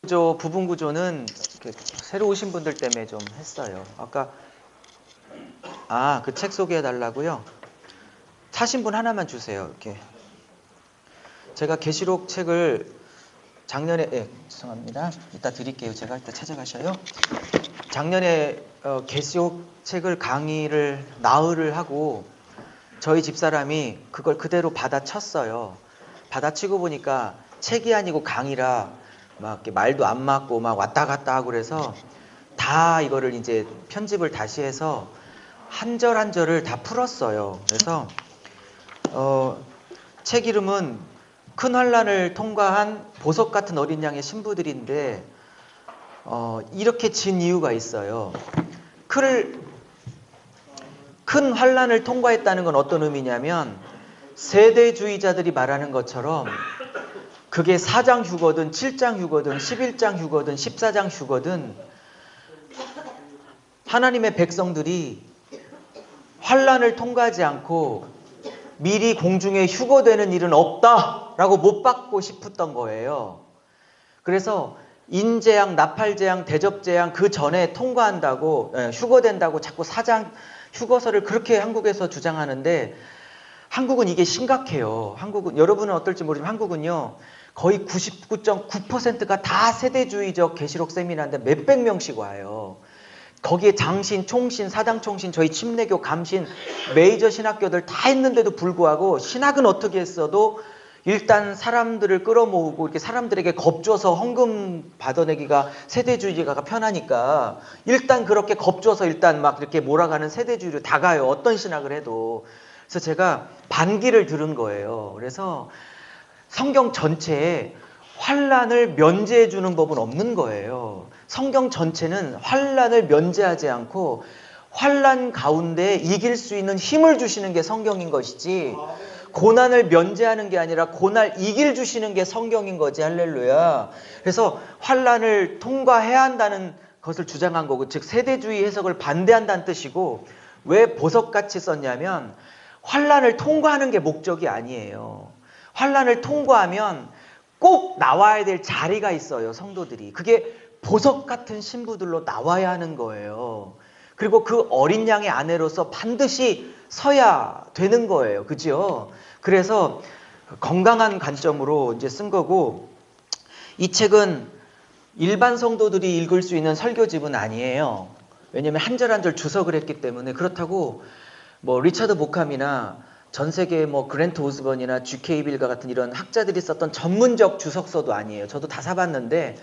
구조, 부분 구조는 새로 오신 분들 때문에 좀 했어요. 아까 그 책 소개해 달라고요? 사신 분 하나만 주세요. 이렇게. 제가 계시록 책을 작년에 죄송합니다. 이따 드릴게요. 제가 이따 찾아가셔요. 작년에 계시록 책을 강의를 나흘을 하고 저희 집사람이 그걸 그대로 받아쳤어요. 받아치고 보니까 책이 아니고 강의라 막 이렇게 말도 안 맞고 막 왔다 갔다 하고 그래서 다 이거를 이제 편집을 다시 해서 한 절 한 절을 다 풀었어요. 그래서 책 이름은 큰 환란을 통과한 보석 같은 어린 양의 신부들인데 이렇게 진 이유가 있어요. 큰 환란을 통과했다는 건 어떤 의미냐면 세대주의자들이 말하는 것처럼 그게 4장 휴거든 7장 휴거든 11장 휴거든 14장 휴거든 하나님의 백성들이 환란을 통과하지 않고 미리 공중에 휴거되는 일은 없다라고 못 받고 싶었던 거예요. 그래서 인재양, 나팔재양, 대접재양 그 전에 통과한다고 휴거된다고 자꾸 4장 휴거서를 그렇게 한국에서 주장하는데 한국은 이게 심각해요. 한국은 여러분은 어떨지 모르지만 한국은요. 거의 99.9%가 다 세대주의적 계시록 세미나인데 몇백 명씩 와요. 거기에 장신, 총신, 사당총신, 저희 침례교, 감신, 메이저 신학교들 다 했는데도 불구하고 신학은 어떻게 했어도 일단 사람들을 끌어모으고 이렇게 사람들에게 겁줘서 헌금 받아내기가 세대주의자가 편하니까 일단 그렇게 겁줘서 일단 막 이렇게 몰아가는 세대주의로 다 가요. 어떤 신학을 해도. 그래서 제가 반기를 들은 거예요. 그래서 성경 전체에 환란을 면제해 주는 법은 없는 거예요. 성경 전체는 환란을 면제하지 않고 환란 가운데 이길 수 있는 힘을 주시는 게 성경인 것이지 고난을 면제하는 게 아니라 고난 이길 주시는 게 성경인 거지. 할렐루야. 그래서 환란을 통과해야 한다는 것을 주장한 거고 즉 세대주의 해석을 반대한다는 뜻이고 왜 보석같이 썼냐면 환란을 통과하는 게 목적이 아니에요. 환란을 통과하면 꼭 나와야 될 자리가 있어요. 성도들이. 그게 보석 같은 신부들로 나와야 하는 거예요. 그리고 그 어린 양의 아내로서 반드시 서야 되는 거예요. 그죠? 그래서 건강한 관점으로 이제 쓴 거고 이 책은 일반 성도들이 읽을 수 있는 설교집은 아니에요. 왜냐하면 한 절 한 절 주석을 했기 때문에. 그렇다고 뭐 리차드 보캄이나 전 세계 뭐 그랜트 오스번이나 G.K. 빌가 같은 이런 학자들이 썼던 전문적 주석서도 아니에요. 저도 다 사봤는데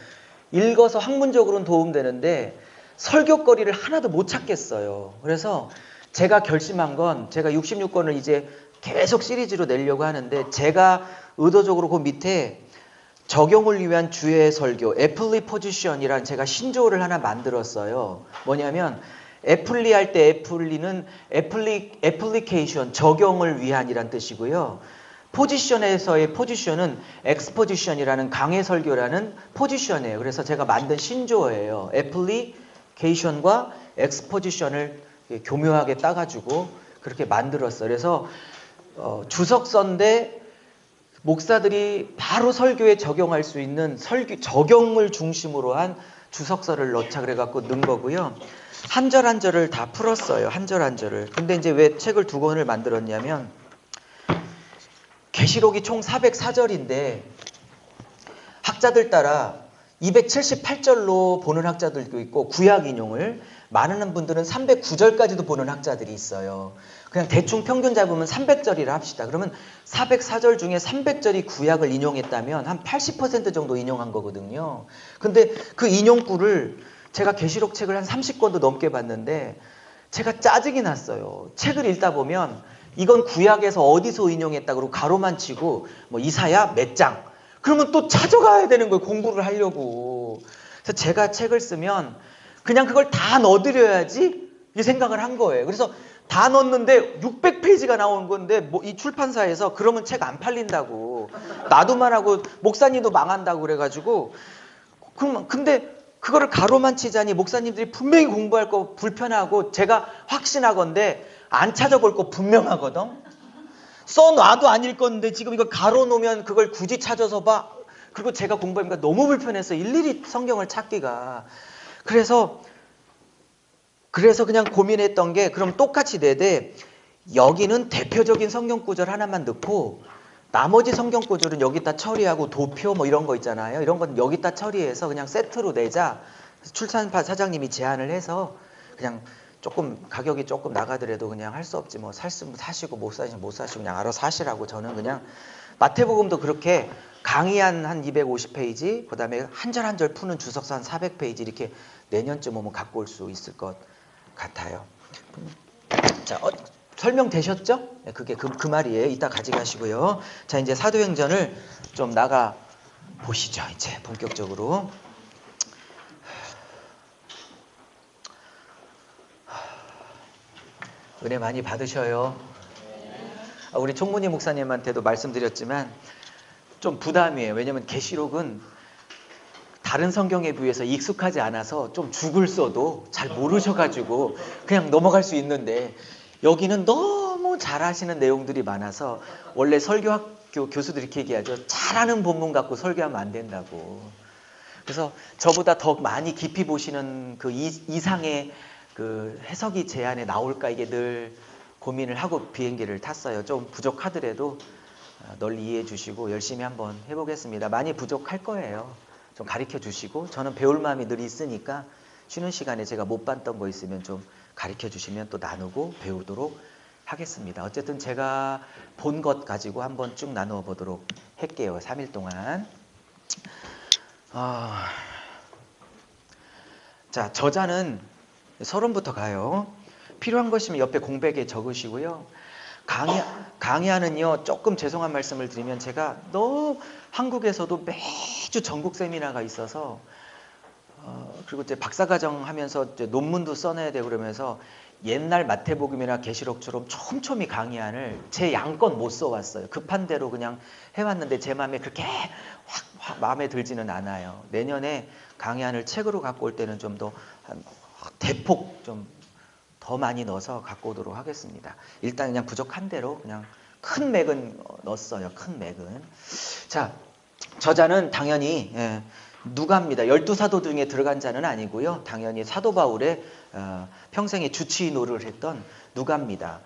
읽어서 학문적으로는 도움되는데 설교거리를 하나도 못 찾겠어요. 그래서 제가 결심한 건 제가 66권을 이제 계속 시리즈로 내려고 하는데 제가 의도적으로 그 밑에 적용을 위한 주의 설교, 애플리 포지션이란 제가 신조어를 하나 만들었어요. 뭐냐면 애플리 할 때 애플리는 애플리케이션, 적용을 위한이란 뜻이고요. 포지션에서의 포지션은 엑스포지션이라는 강해 설교라는 포지션이에요. 그래서 제가 만든 신조어예요. 애플리케이션과 엑스포지션을 교묘하게 따가지고 그렇게 만들었어요. 그래서 주석서인데 목사들이 바로 설교에 적용할 수 있는 적용을 중심으로 한 주석서를 넣자 그래갖고 넣은 거고요. 한 절 한 절을 다 풀었어요. 한 절 한 절을. 근데 이제 왜 책을 두 권을 만들었냐면 계시록이 총 404절인데 학자들 따라 278절로 보는 학자들도 있고 구약 인용을 많은 분들은 309절까지도 보는 학자들이 있어요. 그냥 대충 평균 잡으면 300절이라 합시다. 그러면 404절 중에 300절이 구약을 인용했다면 한 80% 정도 인용한 거거든요. 근데 그 인용구를 제가 계시록 책을 한 30권도 넘게 봤는데 제가 짜증이 났어요. 책을 읽다 보면 이건 구약에서 어디서 인용했다 그러고 가로만 치고 뭐 이사야 몇 장. 그러면 또 찾아가야 되는 거예요. 공부를 하려고. 그래서 제가 책을 쓰면 그냥 그걸 다 넣어드려야지 이 생각을 한 거예요. 그래서 다 넣었는데 600페이지가 나온 건데 뭐 이 출판사에서 그러면 책 안 팔린다고 놔두만 하고 목사님도 망한다고 그래가지고 근데 그거를 가로만 치자니 목사님들이 분명히 공부할 거 불편하고 제가 확신하건대 안 찾아볼 거 분명하거든. 써놔도 안 읽었는데 지금 이거 가로 놓으면 그걸 굳이 찾아서 봐. 그리고 제가 공부하니까 너무 불편해서 일일이 성경을 찾기가. 그래서 그냥 고민했던 게 그럼 똑같이 내되 여기는 대표적인 성경 구절 하나만 넣고 나머지 성경 구절은 여기다 처리하고 도표 뭐 이런 거 있잖아요. 이런 건 여기다 처리해서 그냥 세트로 내자. 출판사 사장님이 제안을 해서 그냥 조금 가격이 조금 나가더라도 그냥 할 수 없지 뭐 사시고 못 사시면 못 사시고 그냥 알아서 하시라고 저는 그냥 마태복음도 그렇게 강의한 한 250페이지 그다음에 한 절 한 절 푸는 주석서 한 400페이지 이렇게 내년쯤 오면 갖고 올 수 있을 것 같아요. 자, 설명되셨죠? 네, 그게 그 말이에요. 이따 가져가시고요. 자, 이제 사도행전을 좀 나가 보시죠. 이제 본격적으로. 은혜 많이 받으셔요. 우리 총무님 목사님한테도 말씀드렸지만 좀 부담이에요. 왜냐하면 계시록은 다른 성경에 비해서 익숙하지 않아서 좀 죽을 써도 잘 모르셔가지고 그냥 넘어갈 수 있는데 여기는 너무 잘하시는 내용들이 많아서 원래 설교학교 교수들이 이렇게 얘기하죠. 잘하는 본문 갖고 설교하면 안 된다고. 그래서 저보다 더 많이 깊이 보시는 그 이상의 그 해석이 제 안에 나올까 이게 늘 고민을 하고 비행기를 탔어요. 좀 부족하더라도 널리 이해해 주시고 열심히 한번 해보겠습니다. 많이 부족할 거예요. 좀 가르쳐 주시고 저는 배울 마음이 늘 있으니까 쉬는 시간에 제가 못 봤던 거 있으면 좀 가르쳐 주시면 또 나누고 배우도록 하겠습니다. 어쨌든 제가 본 것 가지고 한번 쭉 나누어 보도록 할게요. 3일 동안. 자, 저자는 서론부터 가요. 필요한 것이면 옆에 공백에 적으시고요. 강의하는요, 조금 죄송한 말씀을 드리면 제가 너무 한국에서도 매주 전국 세미나가 있어서 그리고 이제 박사과정 하면서 이제 논문도 써내야 되고 그러면서 옛날 마태복음이나 계시록처럼 촘촘히 강의안을 제 양껏 못 써왔어요. 급한 대로 그냥 해왔는데 제 마음에 그렇게 확 마음에 들지는 않아요. 내년에 강의안을 책으로 갖고 올 때는 좀 더 대폭 좀 더 많이 넣어서 갖고 오도록 하겠습니다. 일단 그냥 부족한 대로 그냥 큰 맥은 넣었어요. 큰 맥은. 자, 저자는 당연히 누가입니다. 12사도 중에 들어간 자는 아니고요. 당연히 사도 바울의 평생의 주치의 노릇을 했던 누가입니다.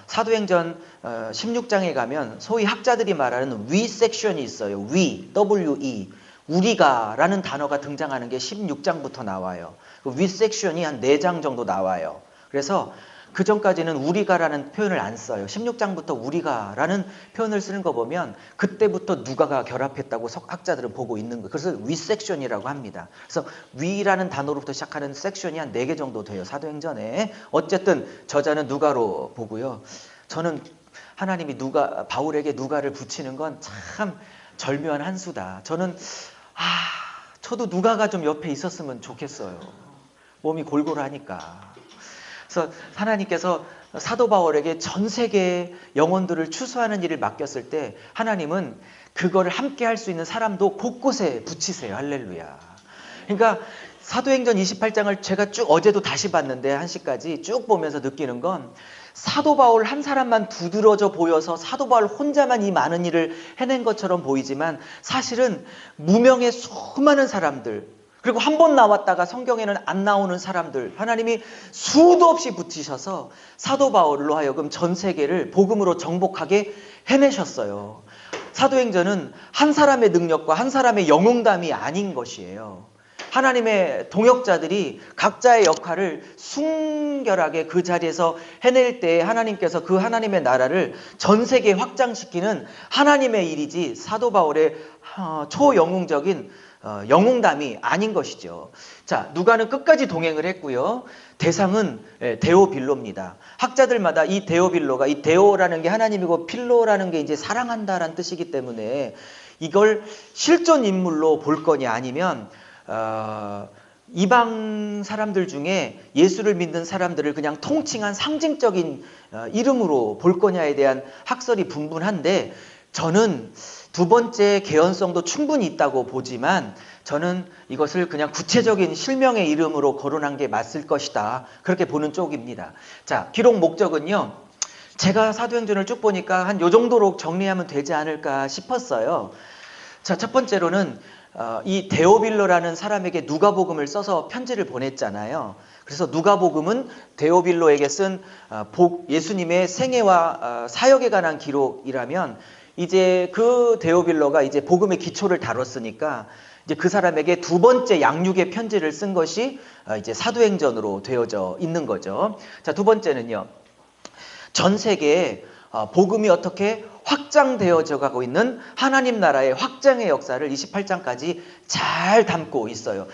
사도행전 16장에 가면 소위 학자들이 말하는 위 섹션이 있어요. 위, W-E. 우리가라는 단어가 등장하는 게 16장부터 나와요. 그 위 섹션이 한 4장 정도 나와요. 그래서 그 전까지는 우리가라는 표현을 안 써요. 16장부터 우리가라는 표현을 쓰는 거 보면 그때부터 누가가 결합했다고 학자들은 보고 있는 거예요. 그래서 위 섹션이라고 합니다. 그래서 위라는 단어로부터 시작하는 섹션이 한 4개 정도 돼요. 사도행전에. 어쨌든 저자는 누가로 보고요. 저는 하나님이 바울에게 누가를 붙이는 건 참 절묘한 한 수다. 저는 저도 누가가 좀 옆에 있었으면 좋겠어요. 몸이 골골하니까. 그래서 하나님께서 사도 바울에게 전 세계의 영혼들을 추수하는 일을 맡겼을 때 하나님은 그거를 함께 할 수 있는 사람도 곳곳에 붙이세요. 할렐루야. 그러니까 사도행전 28장을 제가 쭉 어제도 다시 봤는데 1시까지 쭉 보면서 느끼는 건 사도 바울 한 사람만 두드러져 보여서 사도 바울 혼자만 이 많은 일을 해낸 것처럼 보이지만 사실은 무명의 수많은 사람들 그리고 한 번 나왔다가 성경에는 안 나오는 사람들 하나님이 수도 없이 붙이셔서 사도 바울로 하여금 전 세계를 복음으로 정복하게 해내셨어요. 사도행전은 한 사람의 능력과 한 사람의 영웅담이 아닌 것이에요. 하나님의 동역자들이 각자의 역할을 순결하게 그 자리에서 해낼 때 하나님께서 그 하나님의 나라를 전 세계에 확장시키는 하나님의 일이지 사도 바울의 초영웅적인 영웅담이 아닌 것이죠. 자, 누가는 끝까지 동행을 했고요. 대상은 데오빌로입니다. 학자들마다 이 데오빌로가 이 데오라는 게 하나님이고 필로라는 게 이제 사랑한다라는 뜻이기 때문에 이걸 실존 인물로 볼 거냐 아니면 이방 사람들 중에 예수를 믿는 사람들을 그냥 통칭한 상징적인 이름으로 볼 거냐에 대한 학설이 분분한데 저는 두 번째 개연성도 충분히 있다고 보지만 저는 이것을 그냥 구체적인 실명의 이름으로 거론한 게 맞을 것이다. 그렇게 보는 쪽입니다. 자, 기록 목적은요. 제가 사도행전을 쭉 보니까 한 요 정도로 정리하면 되지 않을까 싶었어요. 자, 첫 번째로는 이 데오빌로라는 사람에게 누가복음을 써서 편지를 보냈잖아요. 그래서 누가복음은 데오빌로에게 쓴 예수님의 생애와 사역에 관한 기록이라면, 이제 그 데오빌로가 이제 복음의 기초를 다뤘으니까 이제 그 사람에게 두 번째 양육의 편지를 쓴 것이 이제 사도행전으로 되어져 있는 거죠. 자, 두 번째는요, 전 세계에 복음이 어떻게 확장되어져 가고 있는 하나님 나라의 확장의 역사를 28장까지 잘 담고 있어요.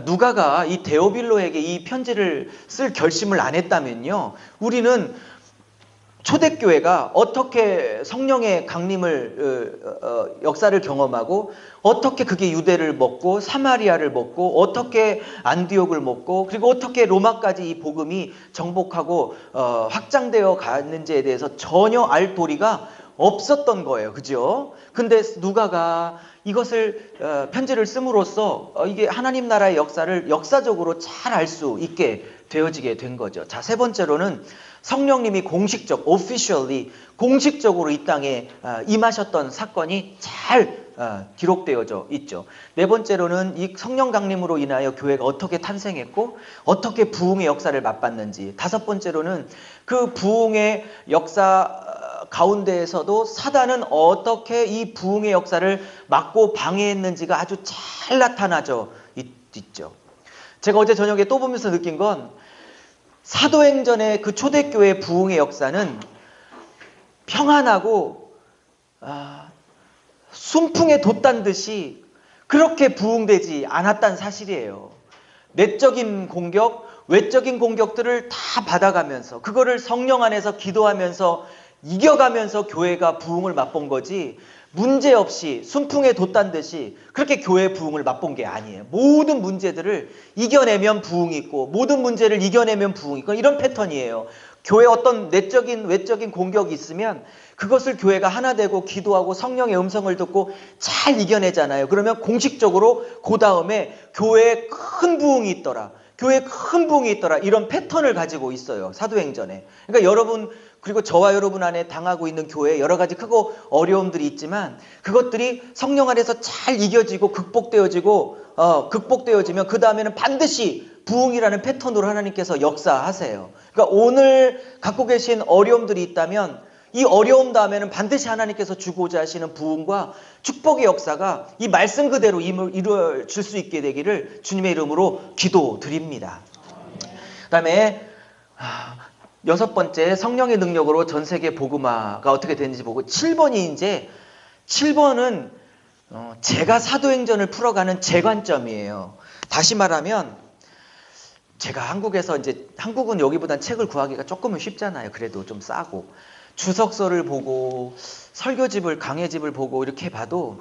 누가가 이 데오빌로에게 이 편지를 쓸 결심을 안 했다면요, 우리는 초대교회가 어떻게 성령의 강림을 역사를 경험하고, 어떻게 그게 유대를 먹고 사마리아를 먹고, 어떻게 안디옥을 먹고, 그리고 어떻게 로마까지 이 복음이 정복하고 확장되어 가는지에 대해서 전혀 알 도리가 없었던 거예요. 그죠? 근데 누가가 이것을 편지를 씀으로써 이게 하나님 나라의 역사를 역사적으로 잘 알 수 있게 되어지게 된 거죠. 자, 세 번째로는 성령님이 officially 공식적으로 이 땅에 임하셨던 사건이 잘 기록되어져 있죠. 네 번째로는 이 성령 강림으로 인하여 교회가 어떻게 탄생했고 어떻게 부흥의 역사를 맛봤는지. 다섯 번째로는 그 부흥의 역사 가운데에서도 사단은 어떻게 이 부흥의 역사를 막고 방해했는지가 아주 잘 나타나져 있죠. 제가 어제 저녁에 또 보면서 느낀 건, 사도행전의 그 초대교회 부흥의 역사는 평안하고 순풍에 돛단 듯이 그렇게 부흥되지 않았다는 사실이에요. 내적인 공격, 외적인 공격들을 다 받아가면서 그거를 성령 안에서 기도하면서 이겨가면서 교회가 부흥을 맛본 거지, 문제없이 순풍에 돛단 듯이 그렇게 교회 부흥을 맛본 게 아니에요. 모든 문제들을 이겨내면 부흥이 있고, 모든 문제를 이겨내면 부흥이 있고, 이런 패턴이에요. 교회에 어떤 내적인 외적인 공격이 있으면 그것을 교회가 하나 되고 기도하고 성령의 음성을 듣고 잘 이겨내잖아요. 그러면 공식적으로 그 다음에 교회에 큰 부흥이 있더라, 교회에 큰 부흥이 있더라, 이런 패턴을 가지고 있어요, 사도행전에. 그러니까 여러분, 그리고 저와 여러분 안에 당하고 있는 교회에 여러 가지 크고 어려움들이 있지만 그것들이 성령 안에서 잘 이겨지고 극복되어지면 그 다음에는 반드시 부흥이라는 패턴으로 하나님께서 역사하세요. 그러니까 오늘 갖고 계신 어려움들이 있다면 이 어려움 다음에는 반드시 하나님께서 주고자 하시는 부흥과 축복의 역사가 이 말씀 그대로 이루어질 수 있게 되기를 주님의 이름으로 기도드립니다. 그 다음에 여섯 번째, 성령의 능력으로 전 세계 복음화가 어떻게 되는지 보고, 7번은 제가 사도행전을 풀어가는 제 관점이에요. 다시 말하면, 제가 한국에서 한국은 여기보단 책을 구하기가 조금은 쉽잖아요. 그래도 좀 싸고. 주석서를 보고 설교집을, 강해집을 보고 이렇게 봐도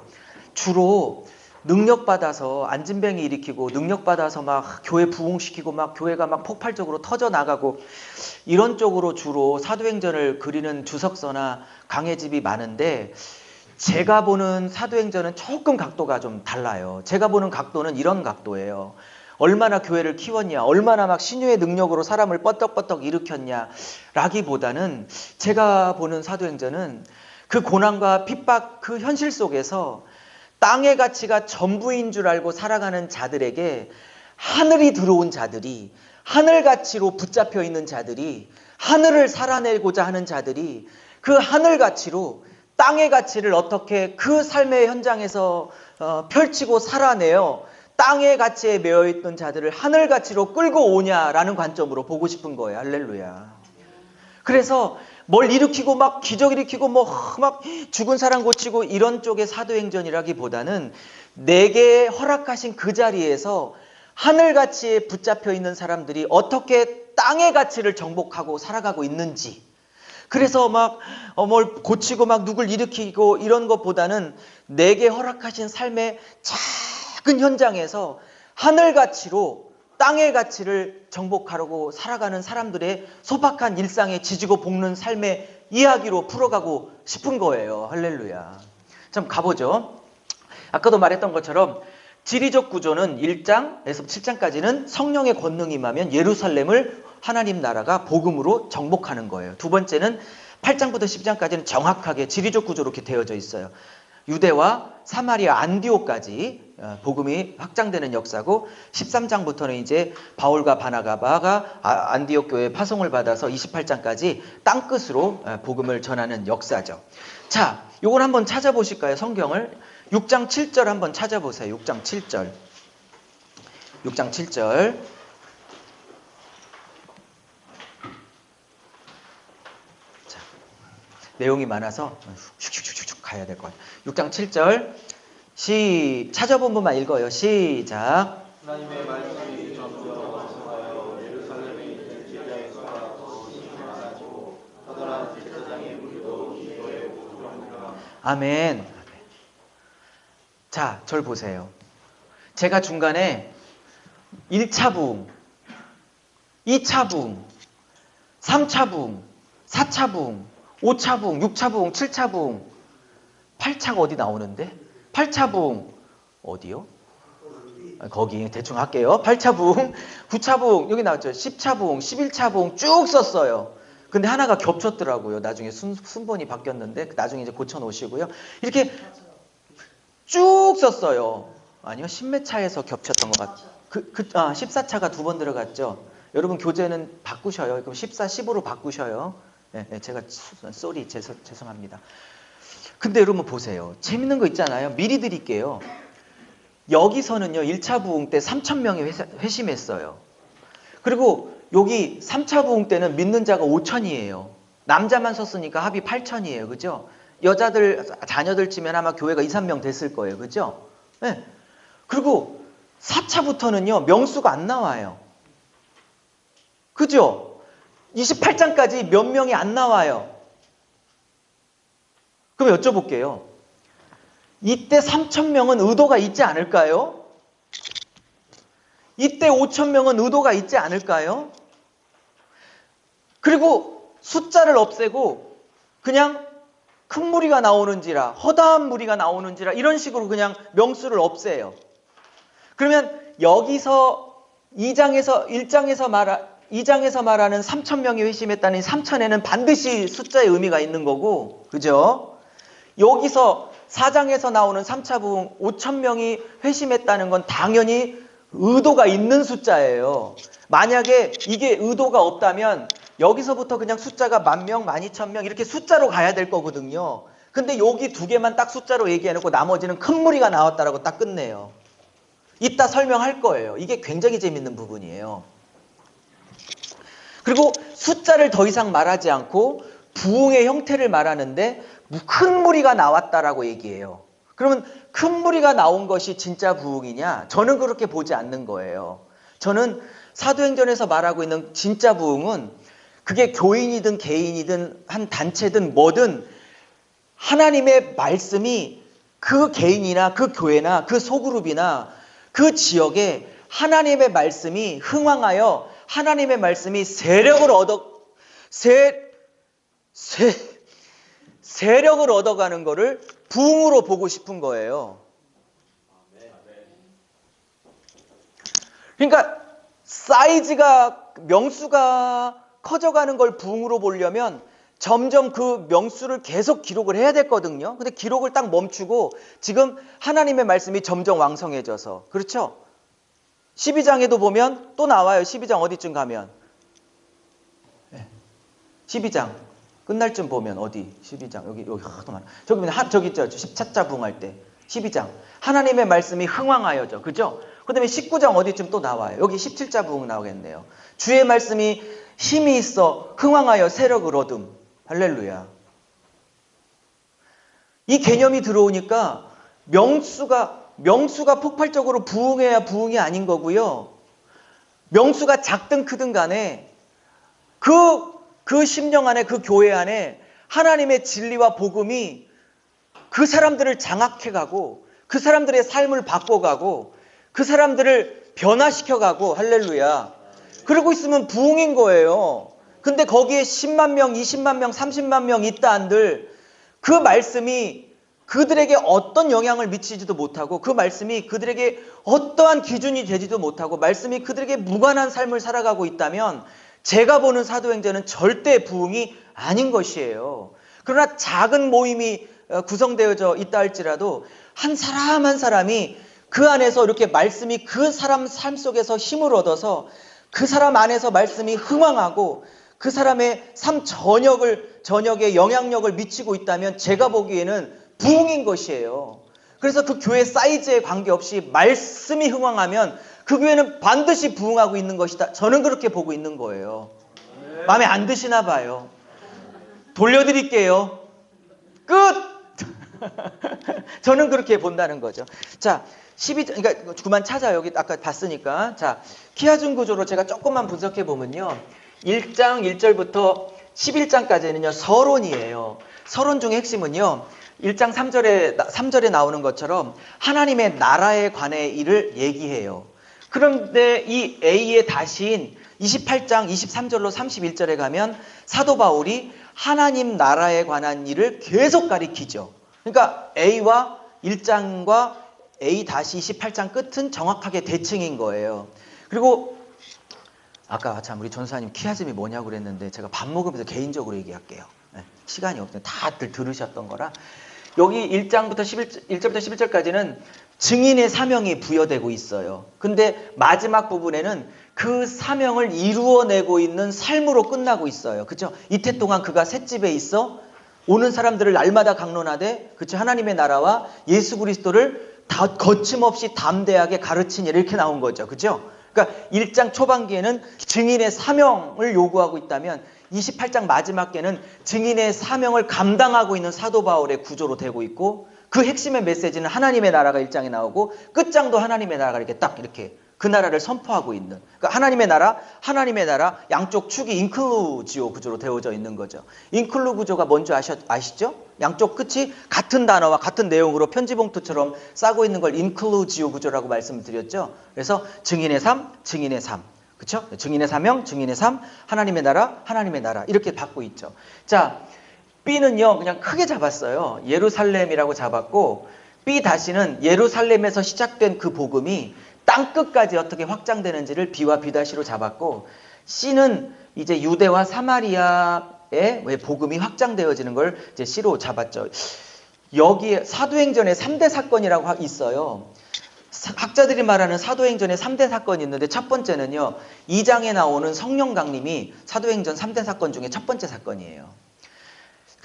주로 능력받아서 안진뱅이 일으키고 능력받아서 막 교회 부흥시키고 막 교회가 막 폭발적으로 터져나가고 이런 쪽으로 주로 사도행전을 그리는 주석서나 강해집이 많은데, 제가 보는 사도행전은 조금 각도가 좀 달라요. 제가 보는 각도는 이런 각도예요. 얼마나 교회를 키웠냐, 얼마나 막 신유의 능력으로 사람을 뻗떡뻗떡 일으켰냐 라기보다는, 제가 보는 사도행전은 그 고난과 핍박, 그 현실 속에서 땅의 가치가 전부인 줄 알고 살아가는 자들에게, 하늘이 들어온 자들이, 하늘 가치로 붙잡혀 있는 자들이, 하늘을 살아내고자 하는 자들이 그 하늘 가치로 땅의 가치를 어떻게 그 삶의 현장에서 펼치고 살아내어 땅의 가치에 매여있던 자들을 하늘 가치로 끌고 오냐라는 관점으로 보고 싶은 거예요. 할렐루야. 그래서 뭘 일으키고 막 기적 일으키고 막 죽은 사람 고치고 이런 쪽의 사도행전이라기보다는 내게 허락하신 그 자리에서 하늘 가치에 붙잡혀 있는 사람들이 어떻게 땅의 가치를 정복하고 살아가고 있는지, 그래서 막 뭘 고치고 막 누굴 일으키고 이런 것보다는 내게 허락하신 삶의 작은 현장에서 하늘 가치로 땅의 가치를 정복하려고 살아가는 사람들의 소박한 일상에 지지고 볶는 삶의 이야기로 풀어가고 싶은 거예요. 할렐루야. 참 가보죠. 아까도 말했던 것처럼 지리적 구조는 1장에서 7장까지는 성령의 권능이 임하면 예루살렘을 하나님 나라가 복음으로 정복하는 거예요. 두 번째는 8장부터 10장까지는 정확하게 지리적 구조로 이렇게 되어져 있어요. 유대와 사마리아 안디옥까지 복음이 확장되는 역사고 13장부터는 이제 바울과 바나바가 안디옥 교회에 파송을 받아서 28장까지 땅끝으로 복음을 전하는 역사죠. 자, 요걸 한번 찾아보실까요? 성경을 6장 7절 한번 찾아보세요. 6장 7절. 6장 7절. 자, 내용이 많아서 슉슉슉슉 가야 될 것 같아요. 6장 7절. 찾아본 분만 읽어요. 시작. 하나님의 말씀이 점점 완성하여 예루살렘에 있는 제자에서 더 심히 많아지고 커다란 제사장의 무리도 기도에 오르더라. 아멘. 자, 절 보세요. 제가 중간에 1차 부흥, 2차 부흥, 3차 부흥, 4차 부흥, 5차 부흥, 6차 부흥, 7차 부흥, 8차가 어디 나오는데? 8차 부흥 어디요? 거기 대충 할게요. 8차 부흥, 9차 부흥 여기 나왔죠. 10차 부흥, 11차 부흥 쭉 썼어요. 근데 하나가 겹쳤더라고요. 나중에 순번이 바뀌었는데 나중에 이제 고쳐 놓으시고요. 이렇게 쭉 썼어요. 아니요, 10몇 차에서 겹쳤던 것 같아요. 14차가 두 번 들어갔죠. 여러분 교재는 바꾸셔요. 그럼 14, 15로 바꾸셔요. 네, 제가 죄송합니다. 근데 여러분 보세요. 재밌는 거 있잖아요. 미리 드릴게요. 여기서는요. 1차 부흥 때 3,000명이 회심했어요. 그리고 여기 3차 부흥 때는 믿는 자가 5,000이에요. 남자만 썼으니까 합이 8,000이에요. 그죠? 여자들, 자녀들 치면 아마 교회가 2, 3명 됐을 거예요. 그죠? 네. 그리고 4차부터는요. 명수가 안 나와요. 그죠? 28장까지 몇 명이 안 나와요. 그럼 여쭤볼게요. 이때 3,000명은 의도가 있지 않을까요? 이때 5,000명은 의도가 있지 않을까요? 그리고 숫자를 없애고 그냥 큰 무리가 나오는지라, 허다한 무리가 나오는지라 이런 식으로 그냥 명수를 없애요. 그러면 여기서 2장에서 말하는 3,000명이 회심했다는 3,000에는 반드시 숫자의 의미가 있는 거고, 그죠? 여기서 4장에서 나오는 3차 부흥 5,000명이 회심했다는 건 당연히 의도가 있는 숫자예요. 만약에 이게 의도가 없다면 여기서부터 그냥 숫자가 10,000명, 12,000명 이렇게 숫자로 가야 될 거거든요. 근데 여기 두 개만 딱 숫자로 얘기해놓고 나머지는 큰 무리가 나왔다라고 딱 끝내요. 이따 설명할 거예요. 이게 굉장히 재밌는 부분이에요. 그리고 숫자를 더 이상 말하지 않고 부흥의 형태를 말하는데 큰 무리가 나왔다라고 얘기해요. 그러면 큰 무리가 나온 것이 진짜 부흥이냐? 저는 그렇게 보지 않는 거예요. 저는 사도행전에서 말하고 있는 진짜 부흥은 그게 교인이든 개인이든 한 단체든 뭐든 하나님의 말씀이 그 개인이나 그 교회나 그 소그룹이나 그 지역에 하나님의 말씀이 흥왕하여 하나님의 말씀이 세력을 얻어가는 거를 부흥으로 보고 싶은 거예요. 그러니까 사이즈가 명수가 커져가는 걸 부흥으로 보려면 점점 그 명수를 계속 기록을 해야 됐거든요. 근데 기록을 딱 멈추고 지금 하나님의 말씀이 점점 왕성해져서, 그렇죠? 12장에도 보면 또 나와요. 12장 어디쯤 가면 12장 끝날 쯤 보면 어디 12장 여기 하도 많아. 저기 보면 저기 있죠. 10차자 부흥할 때 12장 하나님의 말씀이 흥왕하여져, 그죠? 그다음에 19장 어디쯤 또 나와요. 여기 17자 부흥 나오겠네요. 주의 말씀이 힘이 있어 흥왕하여 세력을 얻음. 할렐루야. 이 개념이 들어오니까 명수가 폭발적으로 부흥해야 부흥이 아닌 거고요. 명수가 작든 크든 간에 그 심령 안에, 그 교회 안에 하나님의 진리와 복음이 그 사람들을 장악해가고 그 사람들의 삶을 바꿔가고 그 사람들을 변화시켜가고, 할렐루야. 그러고 있으면 부흥인 거예요. 근데 거기에 10만 명, 20만 명, 30만 명 있다 한들 그 말씀이 그들에게 어떤 영향을 미치지도 못하고 그 말씀이 그들에게 어떠한 기준이 되지도 못하고 말씀이 그들에게 무관한 삶을 살아가고 있다면 제가 보는 사도행전은 절대 부흥이 아닌 것이에요. 그러나 작은 모임이 구성되어져 있다 할지라도 한 사람 한 사람이 그 안에서 이렇게 말씀이 그 사람 삶 속에서 힘을 얻어서 그 사람 안에서 말씀이 흥황하고 그 사람의 삶 전역에 영향력을 미치고 있다면 제가 보기에는 부흥인 것이에요. 그래서 그 교회 사이즈에 관계없이 말씀이 흥황하면 그 교회는 반드시 부흥하고 있는 것이다. 저는 그렇게 보고 있는 거예요. 마음에 안 드시나 봐요. 돌려드릴게요. 끝! 저는 그렇게 본다는 거죠. 자, 12장, 그러니까 그만 찾아. 여기 아까 봤으니까. 자, 키아준 구조로 제가 조금만 분석해 보면요. 1장 1절부터 11장까지는요, 서론이에요. 서론 중의 핵심은요, 1장 3절에 나오는 것처럼 하나님의 나라에 관해 일을 얘기해요. 그런데 이 A의 다시인 28장 23절로 31절에 가면 사도 바울이 하나님 나라에 관한 일을 계속 가리키죠. 그러니까 A와 1장과 A-28장 끝은 정확하게 대칭인 거예요. 그리고 아까 참 우리 전사님 키아즘이 뭐냐고 그랬는데 제가 밥 먹으면서 개인적으로 얘기할게요. 네, 시간이 없어요. 다들 들으셨던 거라. 여기 1장부터 1절부터 11절까지는 증인의 사명이 부여되고 있어요. 근데 마지막 부분에는 그 사명을 이루어내고 있는 삶으로 끝나고 있어요. 그렇죠? 이태 동안 그가 셋집에 있어 오는 사람들을 날마다 강론하되 그렇죠? 하나님의 나라와 예수 그리스도를 다 거침없이 담대하게 가르친 일 이렇게 나온 거죠. 그렇죠? 그러니까 1장 초반기에는 증인의 사명을 요구하고 있다면 28장 마지막에는 증인의 사명을 감당하고 있는 사도 바울의 구조로 되고 있고 그 핵심의 메시지는 하나님의 나라가 1장에 나오고 끝장도 하나님의 나라가 이렇게 딱 이렇게 그 나라를 선포하고 있는 그러니까 하나님의 나라 양쪽 축이 인클루지오 구조로 되어져 있는 거죠. 인클루 구조가 뭔지 아시죠? 양쪽 끝이 같은 단어와 같은 내용으로 편지봉투처럼 싸고 있는 걸 인클루지오 구조라고 말씀을 드렸죠. 그래서 증인의 삶, 증인의 삶. 그렇죠? 증인의 사명, 증인의 삶, 하나님의 나라 이렇게 받고 있죠. 자, B는요 그냥 크게 잡았어요. 예루살렘이라고 잡았고 B 다시는 예루살렘에서 시작된 그 복음이 땅끝까지 어떻게 확장되는지를 B와 B-로 잡았고 C는 이제 유대와 사마리아의 복음이 확장되어지는 걸 이제 C로 잡았죠. 여기에 사도행전에 3대 사건이라고 있어요. 학자들이 말하는 사도행전에 3대 사건이 있는데 첫 번째는요. 2장에 나오는 성령 강림이 사도행전 3대 사건 중에 첫 번째 사건이에요.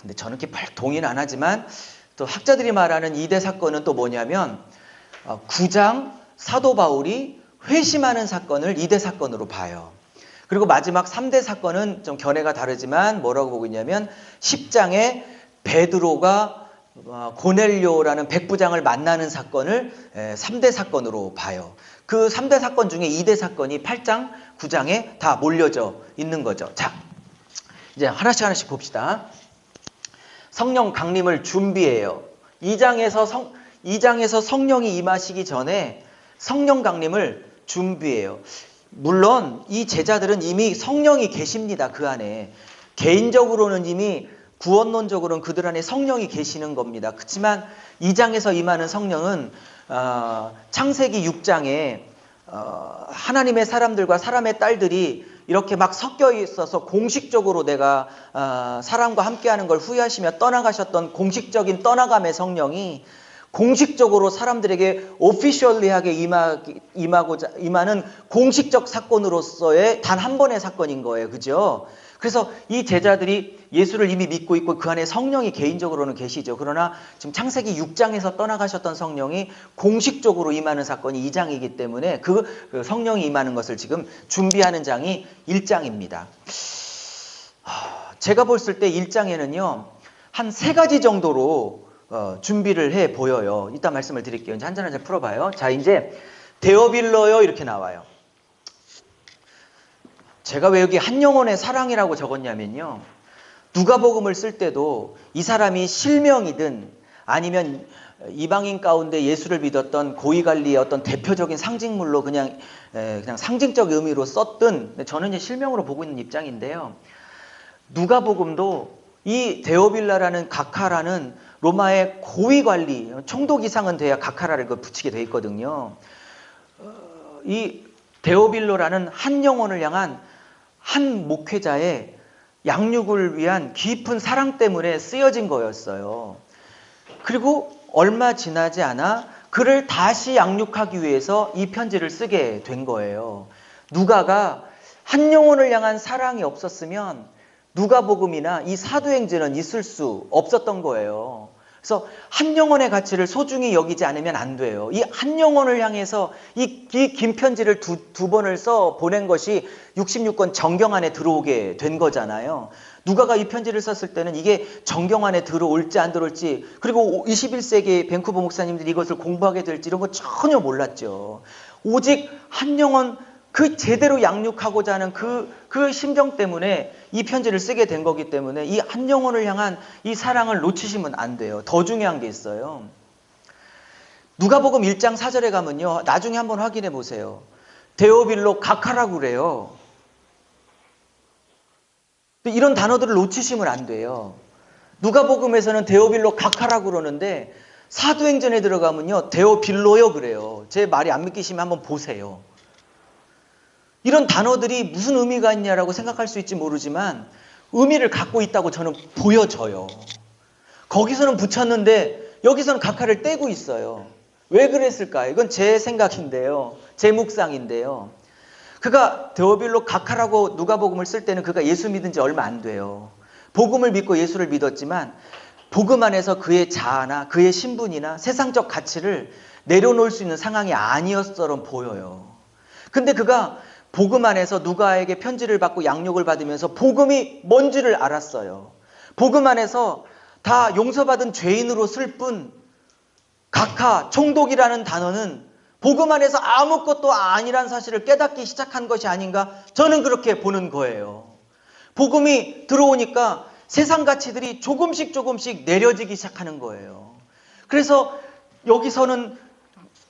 근데 저는 이렇게 동의는 안 하지만 또 학자들이 말하는 2대 사건은 또 뭐냐면 9장 사도 바울이 회심하는 사건을 2대 사건으로 봐요. 그리고 마지막 3대 사건은 좀 견해가 다르지만 뭐라고 보고 있냐면 10장에 베드로가 고넬료라는 백부장을 만나는 사건을 3대 사건으로 봐요. 그 3대 사건 중에 2대 사건이 8장, 9장에 다 몰려져 있는 거죠. 자, 이제 하나씩 봅시다. 성령 강림을 준비해요. 2장에서 성령이 임하시기 전에 성령 강림을 준비해요. 물론 이 제자들은 이미 성령이 계십니다. 그 안에. 개인적으로는 이미 구원론적으로는 그들 안에 성령이 계시는 겁니다. 그렇지만 2장에서 임하는 성령은 창세기 6장에 하나님의 사람들과 사람의 딸들이 이렇게 막 섞여 있어서 공식적으로 내가 사람과 함께하는 걸 후회하시며 떠나가셨던 공식적인 떠나감의 성령이 공식적으로 사람들에게 오피셜리하게 임하는 공식적 사건으로서의 단 한 번의 사건인 거예요. 그죠? 그래서 이 제자들이 예수를 이미 믿고 있고 그 안에 성령이 개인적으로는 계시죠. 그러나 지금 창세기 6장에서 떠나가셨던 성령이 공식적으로 임하는 사건이 2장이기 때문에 그 성령이 임하는 것을 지금 준비하는 장이 1장입니다. 제가 봤을 때 1장에는요. 한 3가지 정도로 준비를 해 보여요. 이따 말씀을 드릴게요. 이제 한 장 한 장 풀어봐요. 자, 이제 데어빌러요 이렇게 나와요. 제가 왜 여기 한 영혼의 사랑이라고 적었냐면요. 누가복음을 쓸 때도 이 사람이 실명이든 아니면 이방인 가운데 예수를 믿었던 고위관리의 어떤 대표적인 상징물로 그냥 상징적 의미로 썼든 저는 이제 실명으로 보고 있는 입장인데요. 누가복음도 이 데오빌라라는 각하라는 로마의 고위관리, 총독 이상은 돼야 각하라를 붙이게 돼 있거든요. 이 데오빌로라는 한 영혼을 향한 한 목회자의 양육을 위한 깊은 사랑 때문에 쓰여진 거였어요. 그리고 얼마 지나지 않아 그를 다시 양육하기 위해서 이 편지를 쓰게 된 거예요. 누가가 한 영혼을 향한 사랑이 없었으면 누가복음이나 이 사도행전은 있을 수 없었던 거예요. 그래서 한 영혼의 가치를 소중히 여기지 않으면 안 돼요. 이 한 영혼을 향해서 이 긴 편지를 두 번을 써 보낸 것이 66권 정경 안에 들어오게 된 거잖아요. 누가가 이 편지를 썼을 때는 이게 정경 안에 들어올지 안 들어올지, 그리고 21세기 밴쿠버 목사님들이 이것을 공부하게 될지 이런 거 전혀 몰랐죠. 오직 한 영혼, 그 제대로 양육하고자 하는 그 심정 때문에 이 편지를 쓰게 된 거기 때문에 이 한 영혼을 향한 이 사랑을 놓치시면 안 돼요. 더 중요한 게 있어요. 누가복음 1장 4절에 가면요, 나중에 한번 확인해 보세요. 데오빌로 가카라고 그래요. 이런 단어들을 놓치시면 안 돼요. 누가복음에서는 데오빌로 가카라고 그러는데 사도행전에 들어가면요, 데오빌로요 그래요. 제 말이 안 믿기시면 한번 보세요. 이런 단어들이 무슨 의미가 있냐라고 생각할 수 있지 모르지만 의미를 갖고 있다고 저는 보여져요. 거기서는 붙였는데 여기서는 각하를 떼고 있어요. 왜 그랬을까요? 이건 제 생각인데요. 제 묵상인데요. 그가 데오빌로 각하라고 누가복음을 쓸 때는 그가 예수 믿은 지 얼마 안 돼요. 복음을 믿고 예수를 믿었지만 복음 안에서 그의 자아나 그의 신분이나 세상적 가치를 내려놓을 수 있는 상황이 아니었처럼 보여요. 근데 그가 복음 안에서 누가에게 편지를 받고 양육을 받으면서 복음이 뭔지를 알았어요. 복음 안에서 다 용서받은 죄인으로 쓸 뿐 각하, 총독이라는 단어는 복음 안에서 아무것도 아니란 사실을 깨닫기 시작한 것이 아닌가, 저는 그렇게 보는 거예요. 복음이 들어오니까 세상 가치들이 조금씩 내려지기 시작하는 거예요. 그래서 여기서는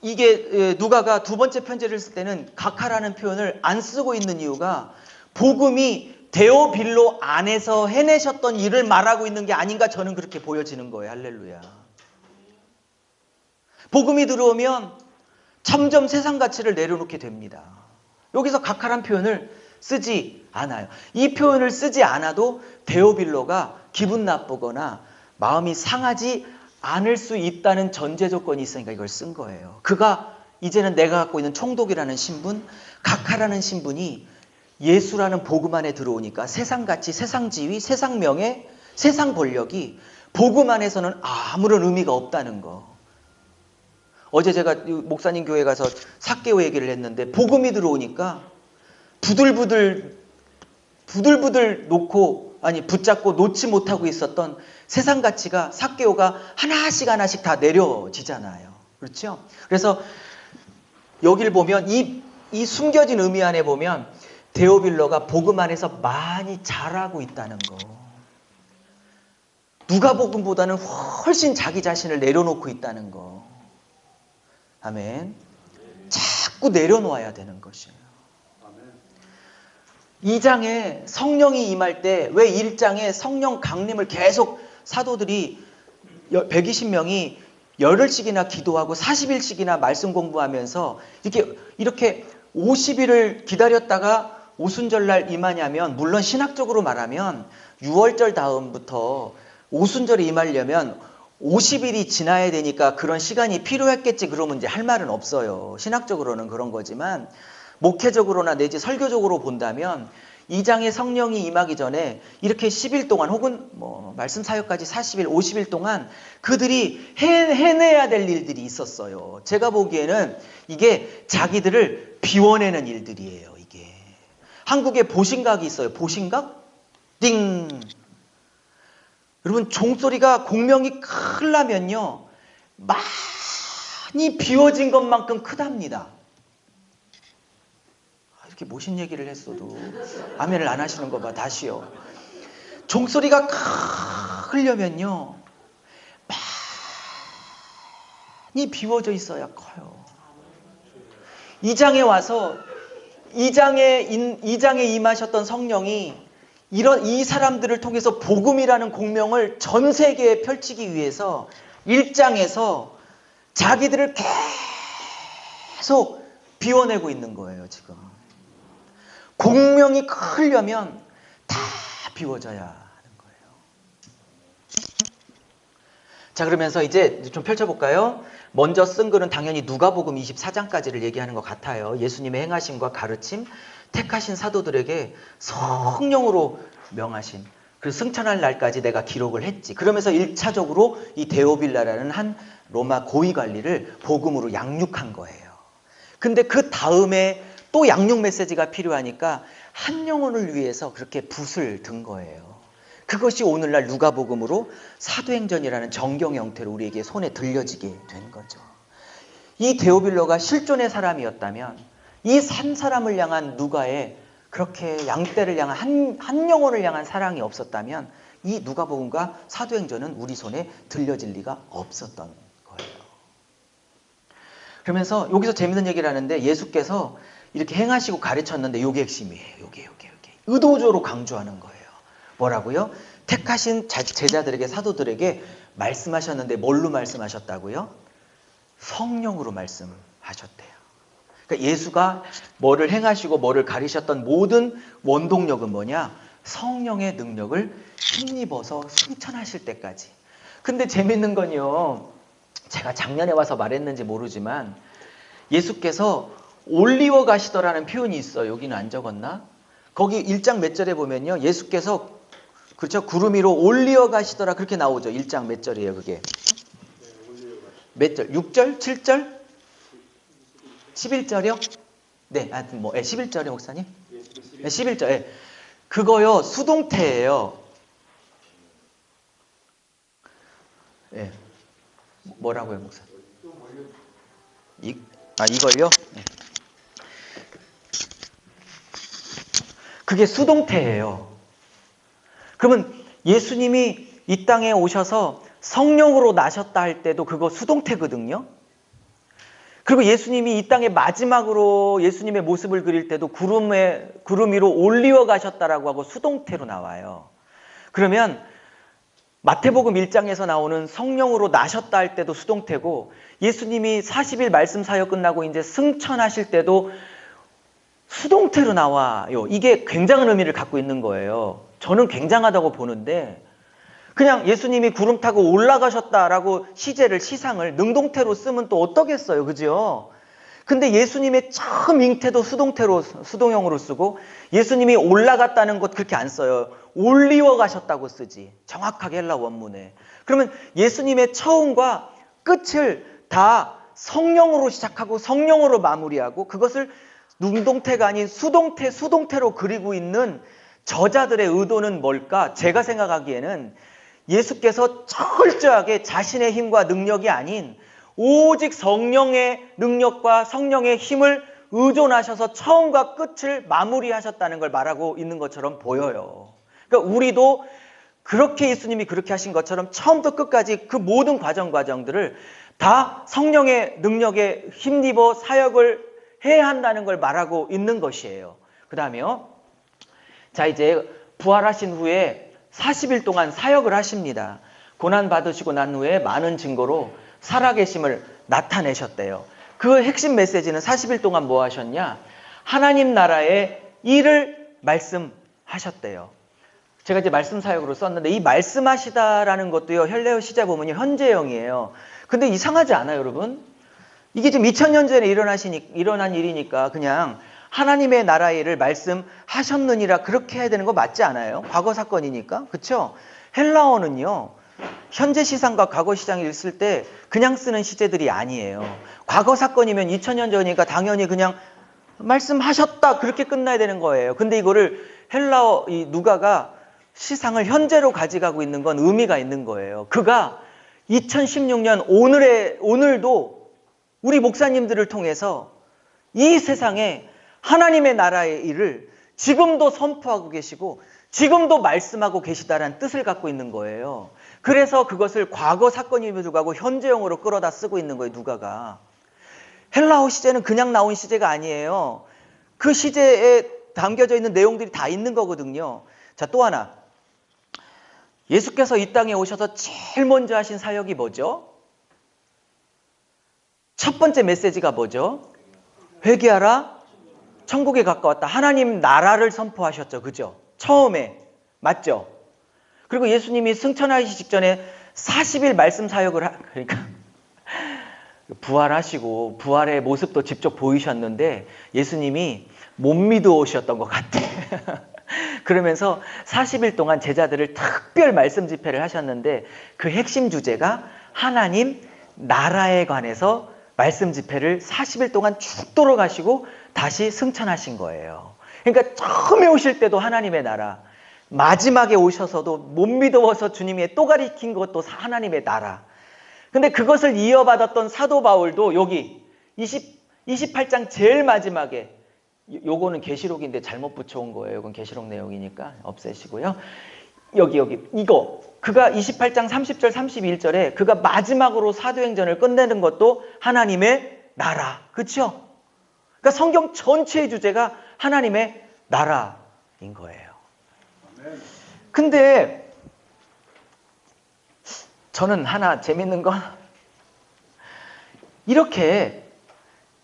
이게 누가가 두 번째 편지를 쓸 때는 각하라는 표현을 안 쓰고 있는 이유가 복음이 데오빌로 안에서 해내셨던 일을 말하고 있는 게 아닌가, 저는 그렇게 보여지는 거예요. 할렐루야. 복음이 들어오면 점점 세상 가치를 내려놓게 됩니다. 여기서 각하란 표현을 쓰지 않아요. 이 표현을 쓰지 않아도 데오빌로가 기분 나쁘거나 마음이 상하지 않을 수 있다는 전제 조건이 있으니까 이걸 쓴 거예요. 그가 이제는 내가 갖고 있는 총독이라는 신분, 각하라는 신분이 예수라는 복음 안에 들어오니까 세상 가치, 세상 지위, 세상 명예, 세상 권력이 복음 안에서는 아무런 의미가 없다는 거. 어제 제가 목사님 교회 가서 삭개오 얘기를 했는데 복음이 들어오니까 부들부들 붙잡고 놓지 못하고 있었던 세상 가치가 삭개오가 하나씩 다 내려지잖아요. 그렇죠? 그래서 여기를 보면 이 숨겨진 의미 안에 보면 데오빌로가 복음 안에서 많이 자라고 있다는 거. 누가복음보다는 훨씬 자기 자신을 내려놓고 있다는 거. 아멘. 자꾸 내려놓아야 되는 것이에요. 2장에 성령이 임할 때 왜 1장에 성령 강림을 계속 사도들이 120명이 열흘씩이나 기도하고 40일씩이나 말씀 공부하면서 이렇게 50일을 기다렸다가 오순절날 임하냐면, 물론 신학적으로 말하면 6월절 다음부터 오순절에 임하려면 50일이 지나야 되니까 그런 시간이 필요했겠지, 그러면 이제 할 말은 없어요. 신학적으로는 그런 거지만 목회적으로나 내지 설교적으로 본다면 2장에 성령이 임하기 전에 이렇게 10일 동안 혹은 말씀 사역까지 40일, 50일 동안 그들이 해내야 될 일들이 있었어요. 제가 보기에는 이게 자기들을 비워내는 일들이에요. 이게 한국에 보신각이 있어요. 보신각? 띵. 여러분, 종소리가 공명이 크려면요 많이 비워진 것만큼 크답니다. 이렇게 모신 얘기를 했어도 아멘을 안 하시는 거 봐. 다시요. 종소리가 크려면요 많이 비워져 있어야 커요. 2장에 와서 2장에 임하셨던 성령이 이 사람들을 통해서 복음이라는 공명을 전 세계에 펼치기 위해서 1장에서 자기들을 계속 비워내고 있는 거예요. 지금 공명이 크려면 다 비워져야 하는 거예요. 자, 그러면서 이제 좀 펼쳐볼까요? 먼저 쓴 글은 당연히 누가복음 24장까지를 얘기하는 것 같아요. 예수님의 행하심과 가르침, 택하신 사도들에게 성령으로 명하신, 그리고 승천할 날까지 내가 기록을 했지. 그러면서 1차적으로 이 데오빌라라는 한 로마 고위관리를 복음으로 양육한 거예요. 근데 그 다음에 또 양육 메시지가 필요하니까 한 영혼을 위해서 그렇게 붓을 든 거예요. 그것이 오늘날 누가복음으로 사도행전이라는 정경 형태로 우리에게 손에 들려지게 된 거죠. 이 데오빌로가 실존의 사람이었다면 이 산 사람을 향한 누가의 그렇게 양떼를 향한 한 영혼을 향한 사랑이 없었다면 이 누가복음과 사도행전은 우리 손에 들려질 리가 없었던 거예요. 그러면서 여기서 재밌는 얘기를 하는데 예수께서 이렇게 행하시고 가르쳤는데 요게 핵심이에요. 요게. 의도적으로 강조하는 거예요. 뭐라고요? 택하신 제자들에게 사도들에게 말씀하셨는데 뭘로 말씀하셨다고요? 성령으로 말씀하셨대요. 그러니까 예수가 뭐를 행하시고 뭐를 가르쳤던 모든 원동력은 뭐냐? 성령의 능력을 힘입어서 승천하실 때까지. 근데 재밌는 건요. 제가 작년에 와서 말했는지 모르지만 예수께서 올리워 가시더라는 표현이 있어요. 여기는 안 적었나? 거기 1장 몇 절에 보면요. 예수께서 그렇죠. 구름 위로 올리어 가시더라 그렇게 나오죠. 1장 몇 절이에요 그게? 몇 절? 6절? 7절? 11절이요? 네, 하여튼 뭐 11절이요 목사님? 네, 11절. 네. 그거요 수동태예요. 네. 뭐라고요 목사님? 이걸요? 네. 그게 수동태예요. 그러면 예수님이 이 땅에 오셔서 성령으로 나셨다 할 때도 그거 수동태거든요. 그리고 예수님이 이 땅에 마지막으로 예수님의 모습을 그릴 때도 구름 위로 올리어 가셨다라고 하고 수동태로 나와요. 그러면 마태복음 1장에서 나오는 성령으로 나셨다 할 때도 수동태고 예수님이 40일 말씀 사역 끝나고 이제 승천하실 때도 수동태로 나와요. 이게 굉장한 의미를 갖고 있는 거예요. 저는 굉장하다고 보는데 그냥 예수님이 구름 타고 올라가셨다라고 시상을 능동태로 쓰면 또 어떠겠어요. 그죠? 근데 예수님의 처음 잉태도 수동형으로 쓰고 예수님이 올라갔다는 것 그렇게 안 써요. 올리워 가셨다고 쓰지. 정확하게 헬라 원문에. 그러면 예수님의 처음과 끝을 다 성령으로 시작하고 성령으로 마무리하고 그것을 능동태가 아닌 수동태로 그리고 있는 저자들의 의도는 뭘까? 제가 생각하기에는 예수께서 철저하게 자신의 힘과 능력이 아닌 오직 성령의 능력과 성령의 힘을 의존하셔서 처음과 끝을 마무리하셨다는 걸 말하고 있는 것처럼 보여요. 그러니까 우리도 그렇게 예수님이 그렇게 하신 것처럼 처음부터 끝까지 그 모든 과정들을 다 성령의 능력에 힘입어 사역을 해야 한다는 걸 말하고 있는 것이에요. 그 다음에요. 자, 이제 부활하신 후에 40일 동안 사역을 하십니다. 고난 받으시고 난 후에 많은 증거로 살아계심을 나타내셨대요. 그 핵심 메시지는 40일 동안 뭐 하셨냐? 하나님 나라의 일을 말씀하셨대요. 제가 이제 말씀 사역으로 썼는데 이 말씀하시다라는 것도요. 헬레어 시제 보면 현재형이에요. 근데 이상하지 않아요, 여러분? 이게 지금 2000년 전에 일어난 일이니까 그냥 하나님의 나라의 일을 말씀하셨느니라 그렇게 해야 되는 거 맞지 않아요? 과거 사건이니까. 그렇죠? 헬라어는요. 현재 시상과 과거 시장을 쓸 때 그냥 쓰는 시제들이 아니에요. 과거 사건이면 2000년 전이니까 당연히 그냥 말씀하셨다 그렇게 끝나야 되는 거예요. 근데 이거를 헬라어 이 누가가 시상을 현재로 가져가고 있는 건 의미가 있는 거예요. 그가 2016년 오늘도 우리 목사님들을 통해서 이 세상에 하나님의 나라의 일을 지금도 선포하고 계시고 지금도 말씀하고 계시다라는 뜻을 갖고 있는 거예요. 그래서 그것을 과거 사건임에도 불구하고 현재형으로 끌어다 쓰고 있는 거예요. 누가가. 헬라어 시제는 그냥 나온 시제가 아니에요. 그 시제에 담겨져 있는 내용들이 다 있는 거거든요. 자, 또 하나. 예수께서 이 땅에 오셔서 제일 먼저 하신 사역이 뭐죠? 첫 번째 메시지가 뭐죠? 회개하라. 천국에 가까웠다. 하나님 나라를 선포하셨죠. 그죠? 처음에. 맞죠? 그리고 예수님이 승천하시기 직전에 40일 말씀 사역을 그러니까 부활하시고 부활의 모습도 직접 보이셨는데 예수님이 못 믿으셨던 것 같아. 그러면서 40일 동안 제자들을 특별 말씀 집회를 하셨는데 그 핵심 주제가 하나님 나라에 관해서 말씀 집회를 40일 동안 쭉 돌아가시고 다시 승천하신 거예요. 그러니까 처음에 오실 때도 하나님의 나라, 마지막에 오셔서도 못 믿어서 주님이 또 가리킨 것도 하나님의 나라. 근데 그것을 이어받았던 사도 바울도 여기 28장 제일 마지막에, 요거는 계시록인데 잘못 붙여온 거예요. 이건 계시록 내용이니까 없애시고요. 여기 이거 그가 28장 30절 31절에 그가 마지막으로 사도행전을 끝내는 것도 하나님의 나라. 그렇죠? 그러니까 성경 전체의 주제가 하나님의 나라인 거예요. 근데 저는 하나 재밌는 건 이렇게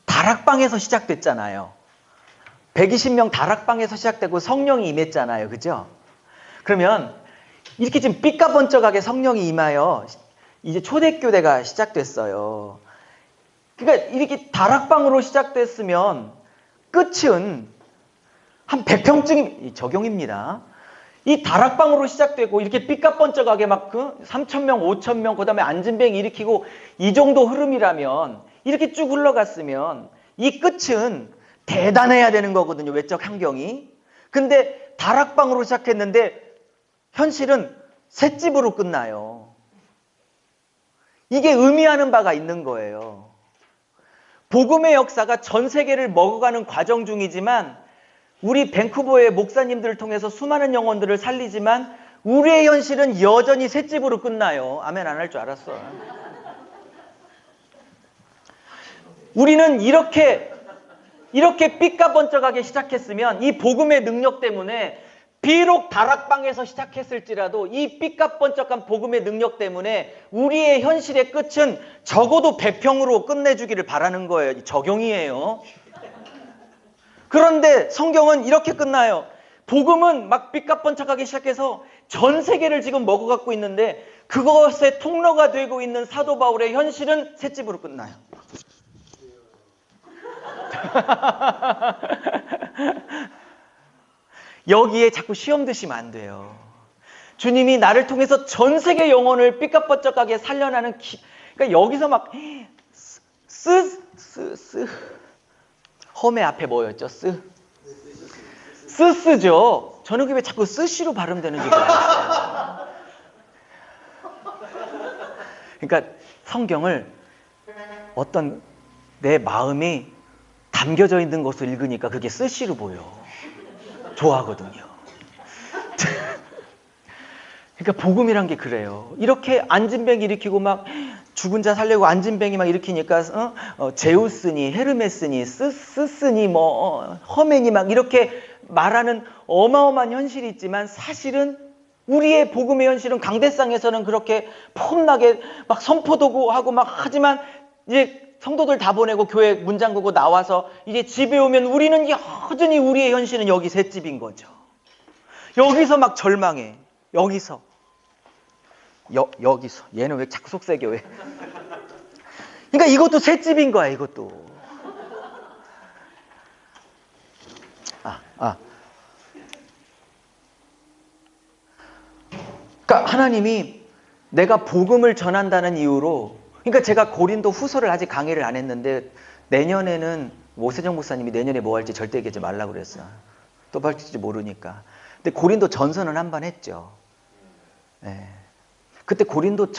다락방에서 시작됐잖아요. 120명 다락방에서 시작되고 성령이 임했잖아요. 그죠? 그러면 이렇게 지금 삐까번쩍하게 성령이 임하여 이제 초대교회가 시작됐어요. 그러니까 이렇게 다락방으로 시작됐으면 끝은 한 100평쯤 적용입니다. 이 다락방으로 시작되고 이렇게 삐까번쩍하게 막 그 3,000명, 5,000명, 그 다음에 안진뱅이 일으키고 이 정도 흐름이라면 이렇게 쭉 흘러갔으면 이 끝은 대단해야 되는 거거든요. 외적 환경이. 근데 다락방으로 시작했는데 현실은 셋집으로 끝나요. 이게 의미하는 바가 있는 거예요. 복음의 역사가 전 세계를 먹어가는 과정 중이지만 우리 밴쿠버의 목사님들을 통해서 수많은 영혼들을 살리지만 우리의 현실은 여전히 셋집으로 끝나요. 아멘 안 할 줄 알았어. 우리는 이렇게 삐까번쩍하게 시작했으면 이 복음의 능력 때문에 비록 다락방에서 시작했을지라도 이 삐까번쩍한 복음의 능력 때문에 우리의 현실의 끝은 적어도 100평으로 끝내주기를 바라는 거예요. 적용이에요. 그런데 성경은 이렇게 끝나요. 복음은 막 삐까번쩍하게 시작해서 전 세계를 지금 먹어갖고 있는데 그것의 통로가 되고 있는 사도 바울의 현실은 셋집으로 끝나요. 여기에 자꾸 시험 드시면 안 돼요. 주님이 나를 통해서 전 세계 영혼을 삐까번쩍하게 살려나는 그러니까 여기서 막 험의 앞에 뭐였죠? 스스죠. 저는 그게 왜 자꾸 스시로 발음되는지 모르겠어요. 그러니까 성경을 어떤 내 마음이 담겨져 있는 것을 읽으니까 그게 스시로 보여. 좋아하거든요. 그러니까 복음이란 게 그래요. 이렇게 안진뱅이 일으키고 막 죽은 자 살려고 안진뱅이 막 일으키니까 제우스니 헤르메스니 스스니 허메니 막 이렇게 말하는 어마어마한 현실이 있지만 사실은 우리의 복음의 현실은 강대상에서는 그렇게 폼나게 막 선포도 하고 막 하지만 이제 성도들 다 보내고 교회 문 잠그고 나와서 이제 집에 오면 우리는 여전히 우리의 현실은 여기 셋집인 거죠. 여기서 막 절망해. 여기서 얘는 왜 자꾸 속삭여 왜? 그러니까 이것도 셋집인 거야. 이것도. 그러니까 하나님이 내가 복음을 전한다는 이유로, 그러니까 제가 고린도 후서를 아직 강의를 안 했는데 내년에는 오세정 목사님이 내년에 뭐 할지 절대 얘기하지 말라고 그랬어요. 또 밝힐지 모르니까. 근데 고린도 전서는 한 번 했죠. 네. 그때 고린도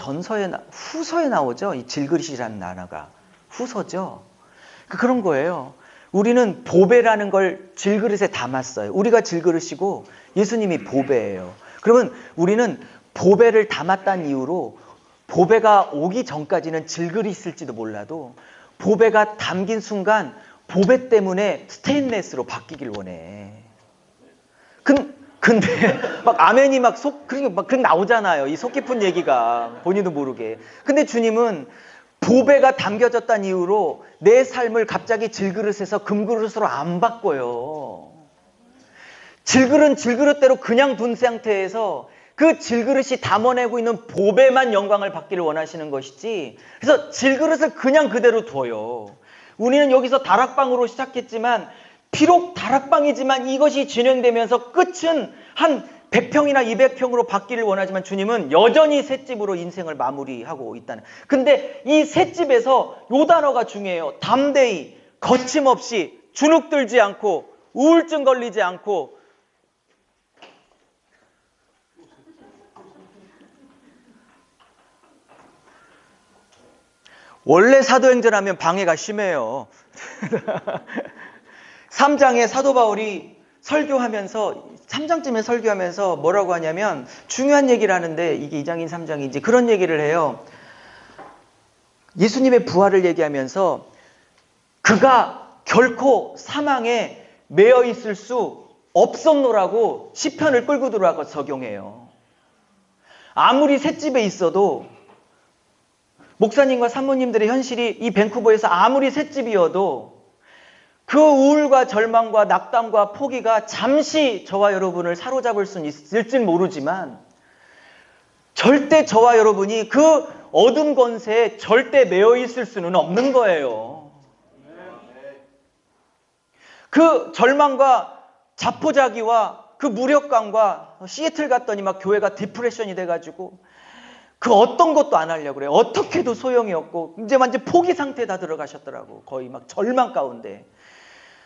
후서에 나오죠. 이 질그릇이라는 단어가 후서죠. 그런 거예요. 우리는 보배라는 걸 질그릇에 담았어요. 우리가 질그릇이고 예수님이 보배예요. 그러면 우리는 보배를 담았다는 이유로 보배가 오기 전까지는 질그릇이 있을지도 몰라도 보배가 담긴 순간 보배 때문에 스테인레스로 바뀌길 원해. 근데 막 아멘이 막 나오잖아요. 이 속 깊은 얘기가 본인도 모르게. 근데 주님은 보배가 담겨졌다는 이유로 내 삶을 갑자기 질그릇에서 금그릇으로 안 바꿔요. 질그릇대로 그냥 둔 상태에서 그 질그릇이 담아내고 있는 보배만 영광을 받기를 원하시는 것이지, 그래서 질그릇을 그냥 그대로 둬요. 우리는 여기서 다락방으로 시작했지만 비록 다락방이지만 이것이 진행되면서 끝은 한 100평이나 200평으로 받기를 원하지만 주님은 여전히 셋집으로 인생을 마무리하고 있다는. 근데 이 셋집에서 요 단어가 중요해요. 담대히, 거침없이, 주눅들지 않고, 우울증 걸리지 않고. 원래 사도행전 하면 방해가 심해요. 3장에 사도 바울이 설교하면서 3장쯤에 설교하면서 뭐라고 하냐면 중요한 얘기를 하는데, 이게 2장인 3장인지 그런 얘기를 해요. 예수님의 부활을 얘기하면서 그가 결코 사망에 매여 있을 수 없었노라고 시편을 끌고 들어와서 적용해요. 아무리 셋집에 있어도, 목사님과 사모님들의 현실이 이 밴쿠버에서 아무리 셋집이어도 그 우울과 절망과 낙담과 포기가 잠시 저와 여러분을 사로잡을 수는 있을진 모르지만 절대 저와 여러분이 그 어둠 권세에 절대 매여 있을 수는 없는 거예요. 그 절망과 자포자기와 그 무력감과, 시애틀 갔더니 막 교회가 디프레션이 돼가지고 그 어떤 것도 안 하려고 그래요. 어떻게 해도 소용이 없고 이제 완전 포기 상태에 다 들어가셨더라고. 거의 막 절망 가운데.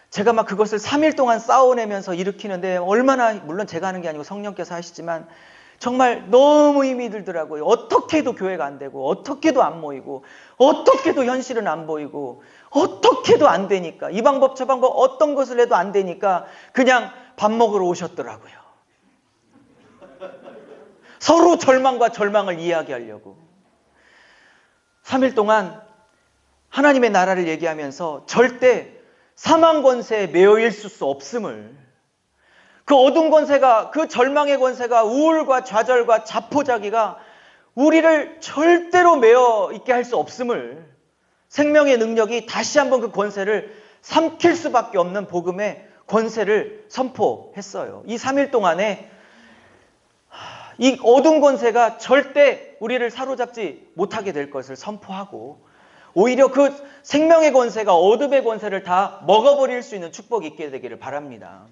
제가 막 그것을 3일 동안 싸워내면서 일으키는데 얼마나, 물론 제가 하는 게 아니고 성령께서 하시지만 정말 너무 힘이 들더라고요. 어떻게 해도 교회가 안 되고, 어떻게 해도 안 모이고, 어떻게 해도 현실은 안 보이고, 어떻게 해도 안 되니까, 이 방법 저 방법 어떤 것을 해도 안 되니까 그냥 밥 먹으러 오셨더라고요. 서로 절망과 절망을 이야기하려고. 3일 동안 하나님의 나라를 얘기하면서 절대 사망 권세에 매여 있을 수 없음을, 그 어둠 권세가, 그 절망의 권세가, 우울과 좌절과 자포자기가 우리를 절대로 매여 있게 할 수 없음을, 생명의 능력이 다시 한번 그 권세를 삼킬 수밖에 없는 복음의 권세를 선포했어요. 이 3일 동안에 이 어둠 권세가 절대 우리를 사로잡지 못하게 될 것을 선포하고, 오히려 그 생명의 권세가 어둠의 권세를 다 먹어버릴 수 있는 축복이 있게 되기를 바랍니다.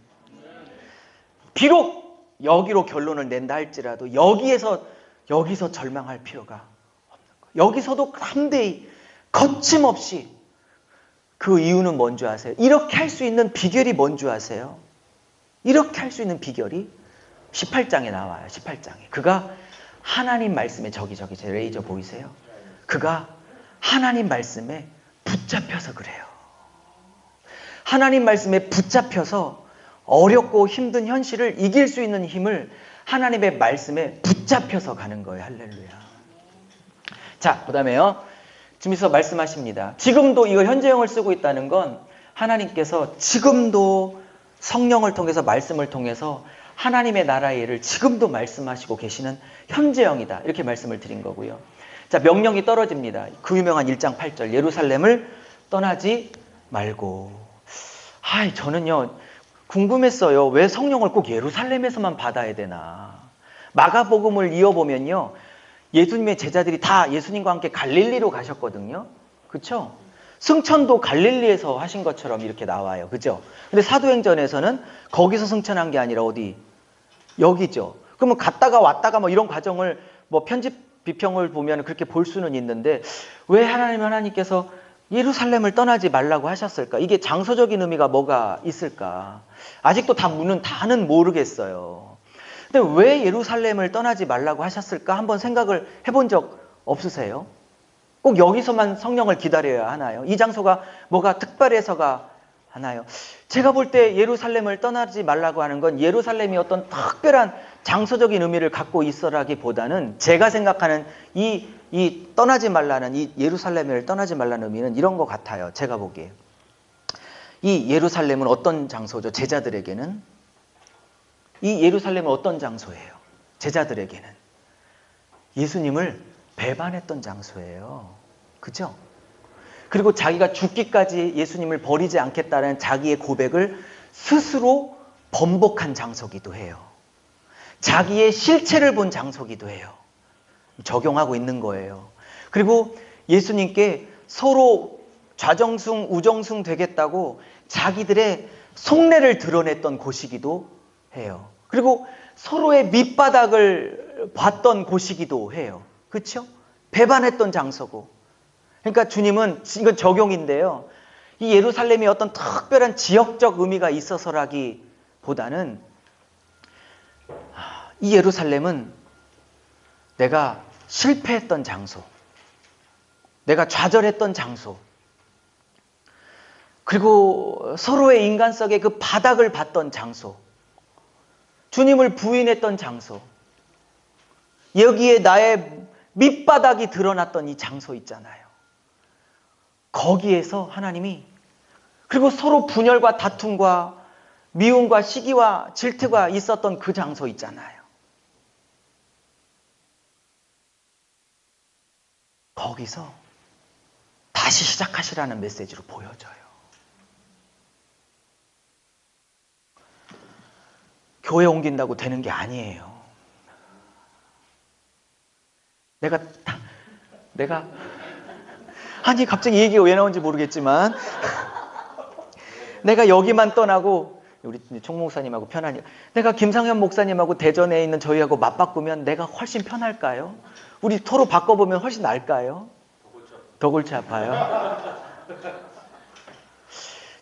비록 여기로 결론을 낸다 할지라도 여기서 절망할 필요가 없는 거예요. 여기서도 담대히, 거침없이. 그 이유는 뭔지 아세요? 이렇게 할 수 있는 비결이 뭔지 아세요? 이렇게 할 수 있는 비결이 18장에 나와요. 18장에. 그가 하나님 말씀에, 저기 제 레이저 보이세요? 그가 하나님 말씀에 붙잡혀서 그래요. 하나님 말씀에 붙잡혀서 어렵고 힘든 현실을 이길 수 있는 힘을 하나님의 말씀에 붙잡혀서 가는 거예요. 할렐루야. 자, 그 다음에요. 주님께서 말씀하십니다. 지금도 이거 현재형을 쓰고 있다는 건 하나님께서 지금도 성령을 통해서, 말씀을 통해서 하나님의 나라의 일을 지금도 말씀하시고 계시는 현재형이다. 이렇게 말씀을 드린 거고요. 자, 명령이 떨어집니다. 그 유명한 1장 8절. 예루살렘을 떠나지 말고. 저는요, 궁금했어요. 왜 성령을 꼭 예루살렘에서만 받아야 되나. 마가복음을 이어보면요, 예수님의 제자들이 다 예수님과 함께 갈릴리로 가셨거든요. 그렇죠? 승천도 갈릴리에서 하신 것처럼 이렇게 나와요. 그죠? 근데 사도행전에서는 거기서 승천한 게 아니라 어디? 여기죠. 그러면 갔다가 왔다가 뭐 이런 과정을 뭐 편집 비평을 보면 그렇게 볼 수는 있는데, 왜 하나님께서 예루살렘을 떠나지 말라고 하셨을까? 이게 장소적인 의미가 뭐가 있을까? 아직도 다는 모르겠어요. 근데 왜 예루살렘을 떠나지 말라고 하셨을까? 한번 생각을 해본 적 없으세요? 꼭 여기서만 성령을 기다려야 하나요? 이 장소가 뭐가 특별해서가 하나요? 제가 볼 때 예루살렘을 떠나지 말라고 하는 건 예루살렘이 어떤 특별한 장소적인 의미를 갖고 있어라기보다는, 제가 생각하는 이 떠나지 말라는, 이 예루살렘을 떠나지 말라는 의미는 이런 것 같아요. 제가 보기에. 이 예루살렘은 어떤 장소죠? 제자들에게는. 이 예루살렘은 어떤 장소예요? 제자들에게는. 예수님을 배반했던 장소예요. 그죠? 그리고 자기가 죽기까지 예수님을 버리지 않겠다는 자기의 고백을 스스로 번복한 장소기도 해요. 자기의 실체를 본 장소기도 해요. 적용하고 있는 거예요. 그리고 예수님께 서로 좌정숭, 우정숭 되겠다고 자기들의 속내를 드러냈던 곳이기도 해요. 그리고 서로의 밑바닥을 봤던 곳이기도 해요. 그렇죠? 배반했던 장소고. 그러니까 주님은 이건 적용인데요. 이 예루살렘이 어떤 특별한 지역적 의미가 있어서라기보다는 이 예루살렘은 내가 실패했던 장소, 내가 좌절했던 장소, 그리고 서로의 인간성의 그 바닥을 봤던 장소, 주님을 부인했던 장소, 여기에 나의 밑바닥이 드러났던 이 장소 있잖아요. 거기에서 하나님이, 그리고 서로 분열과 다툼과 미움과 시기와 질투가 있었던 그 장소 있잖아요. 거기서 다시 시작하시라는 메시지로 보여져요. 교회 옮긴다고 되는 게 아니에요. 내가 아니 갑자기 이 얘기가 왜 나온지 모르겠지만 내가 여기만 떠나고 우리 총 목사님하고 편하니 내가 김상현 목사님하고 대전에 있는 저희하고 맞바꾸면 내가 훨씬 편할까요? 우리 서로 바꿔보면 훨씬 나을까요? 더 골치 아파요.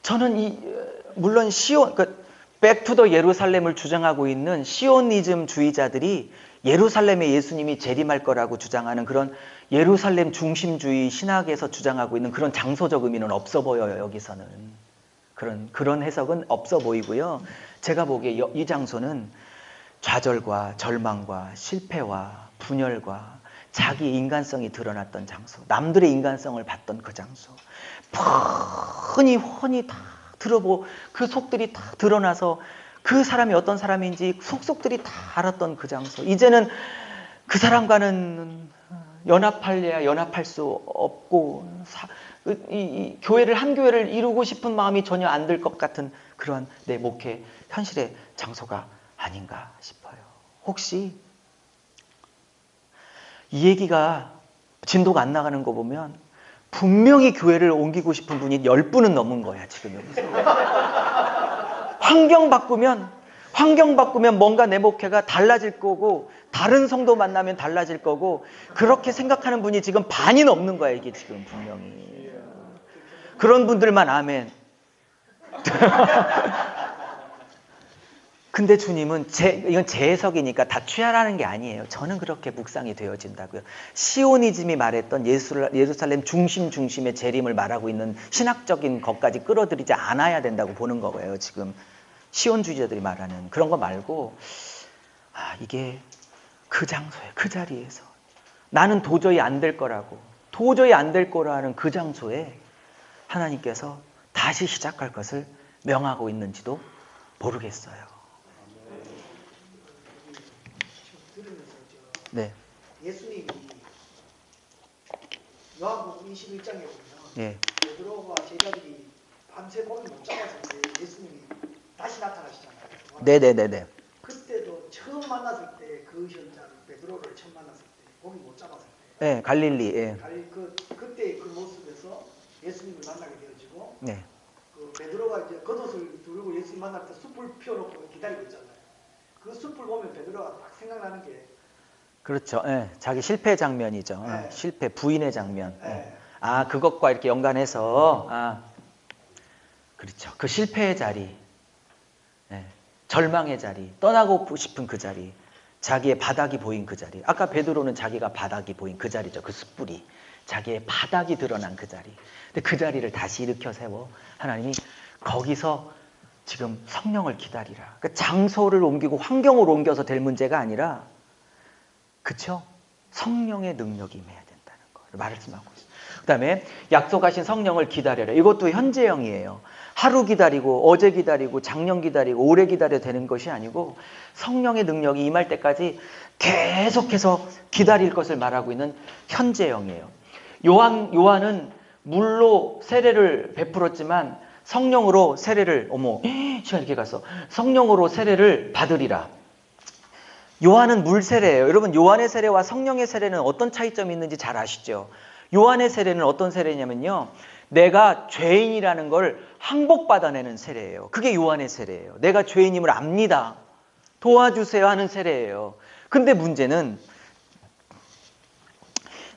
저는 물론 백투더 예루살렘을 주장하고 있는 시오니즘 주의자들이 예루살렘에 예수님이 재림할 거라고 주장하는 그런 예루살렘 중심주의 신학에서 주장하고 있는 그런 장소적 의미는 없어 보여요. 여기서는 그런 해석은 없어 보이고요. 제가 보기에 이 장소는 좌절과 절망과 실패와 분열과 자기 인간성이 드러났던 장소, 남들의 인간성을 봤던 그 장소, 훤히 다 들어보고 그 속들이 다 드러나서 그 사람이 어떤 사람인지 속속들이 다 알았던 그 장소. 이제는 그 사람과는 연합할래야 연합할 수 없고 이 교회를 한 교회를 이루고 싶은 마음이 전혀 안 들 것 같은 그런 내 목회 현실의 장소가 아닌가 싶어요. 혹시 이 얘기가 진도가 안 나가는 거 보면 분명히 교회를 옮기고 싶은 분이 10분은 넘은 거야 지금 여기서. 환경 바꾸면 뭔가 내 목회가 달라질 거고 다른 성도 만나면 달라질 거고 그렇게 생각하는 분이 지금 반이 넘는 거야 이게 지금 분명히. 그런 분들만 아멘. 근데 주님은 이건 제 해석이니까 다 취하라는 게 아니에요. 저는 그렇게 묵상이 되어진다고요. 시오니즘이 말했던 예루살렘 중심의 재림을 말하고 있는 신학적인 것까지 끌어들이지 않아야 된다고 보는 거예요. 지금 시온주의자들이 말하는 그런 거 말고 이게 그 장소에 그 자리에서 나는 도저히 안 될 거라는 그 장소에 하나님께서 다시 시작할 것을 명하고 있는지도 모르겠어요. 네. 예수님이 요한복음 21장에 보면 예. 베드로와 제자들이 밤새 고기 못 잡았을 때 예수님이 다시 나타나시잖아요. 네네네네. 그때도 처음 만났을 때 그 현장 베드로를 처음 만났을 때 고기 못 잡았을 때 네, 갈릴리. 예. 그때 그 모습에서 예수님을 만나게 되어지고 네. 그 베드로가 이제 겉옷을 두르고 예수님 만날 때 숯불 피워놓고 기다리고 있잖아요. 그 숯불 보면 베드로가 딱 생각나는 게 그렇죠. 예. 자기 실패 장면이죠. 네. 실패 부인의 장면. 네. 아, 그것과 이렇게 연관해서 그렇죠. 그 실패의 자리, 절망의 자리, 떠나고 싶은 그 자리, 자기의 바닥이 보인 그 자리. 아까 베드로는 자기가 바닥이 보인 그 자리죠. 그 숯불이. 자기의 바닥이 드러난 그 자리. 근데 그 자리를 다시 일으켜 세워 하나님이 거기서 지금 성령을 기다리라. 그러니까 장소를 옮기고 환경을 옮겨서 될 문제가 아니라 그렇죠? 성령의 능력이 임해야 된다는 걸 말씀하고 있어요. 그 다음에 약속하신 성령을 기다려라. 이것도 현재형이에요. 하루 기다리고 어제 기다리고 작년 기다리고 올해 기다려야 되는 것이 아니고 성령의 능력이 임할 때까지 계속해서 기다릴 것을 말하고 있는 현재형이에요. 요한은 물로 세례를 베풀었지만 성령으로 세례를 시간 이렇게 갔어. 성령으로 세례를 받으리라. 요한은 물 세례예요. 여러분 요한의 세례와 성령의 세례는 어떤 차이점이 있는지 잘 아시죠? 요한의 세례는 어떤 세례냐면요. 내가 죄인이라는 걸 항복받아내는 세례예요. 그게 요한의 세례예요. 내가 죄인임을 압니다. 도와주세요 하는 세례예요. 근데 문제는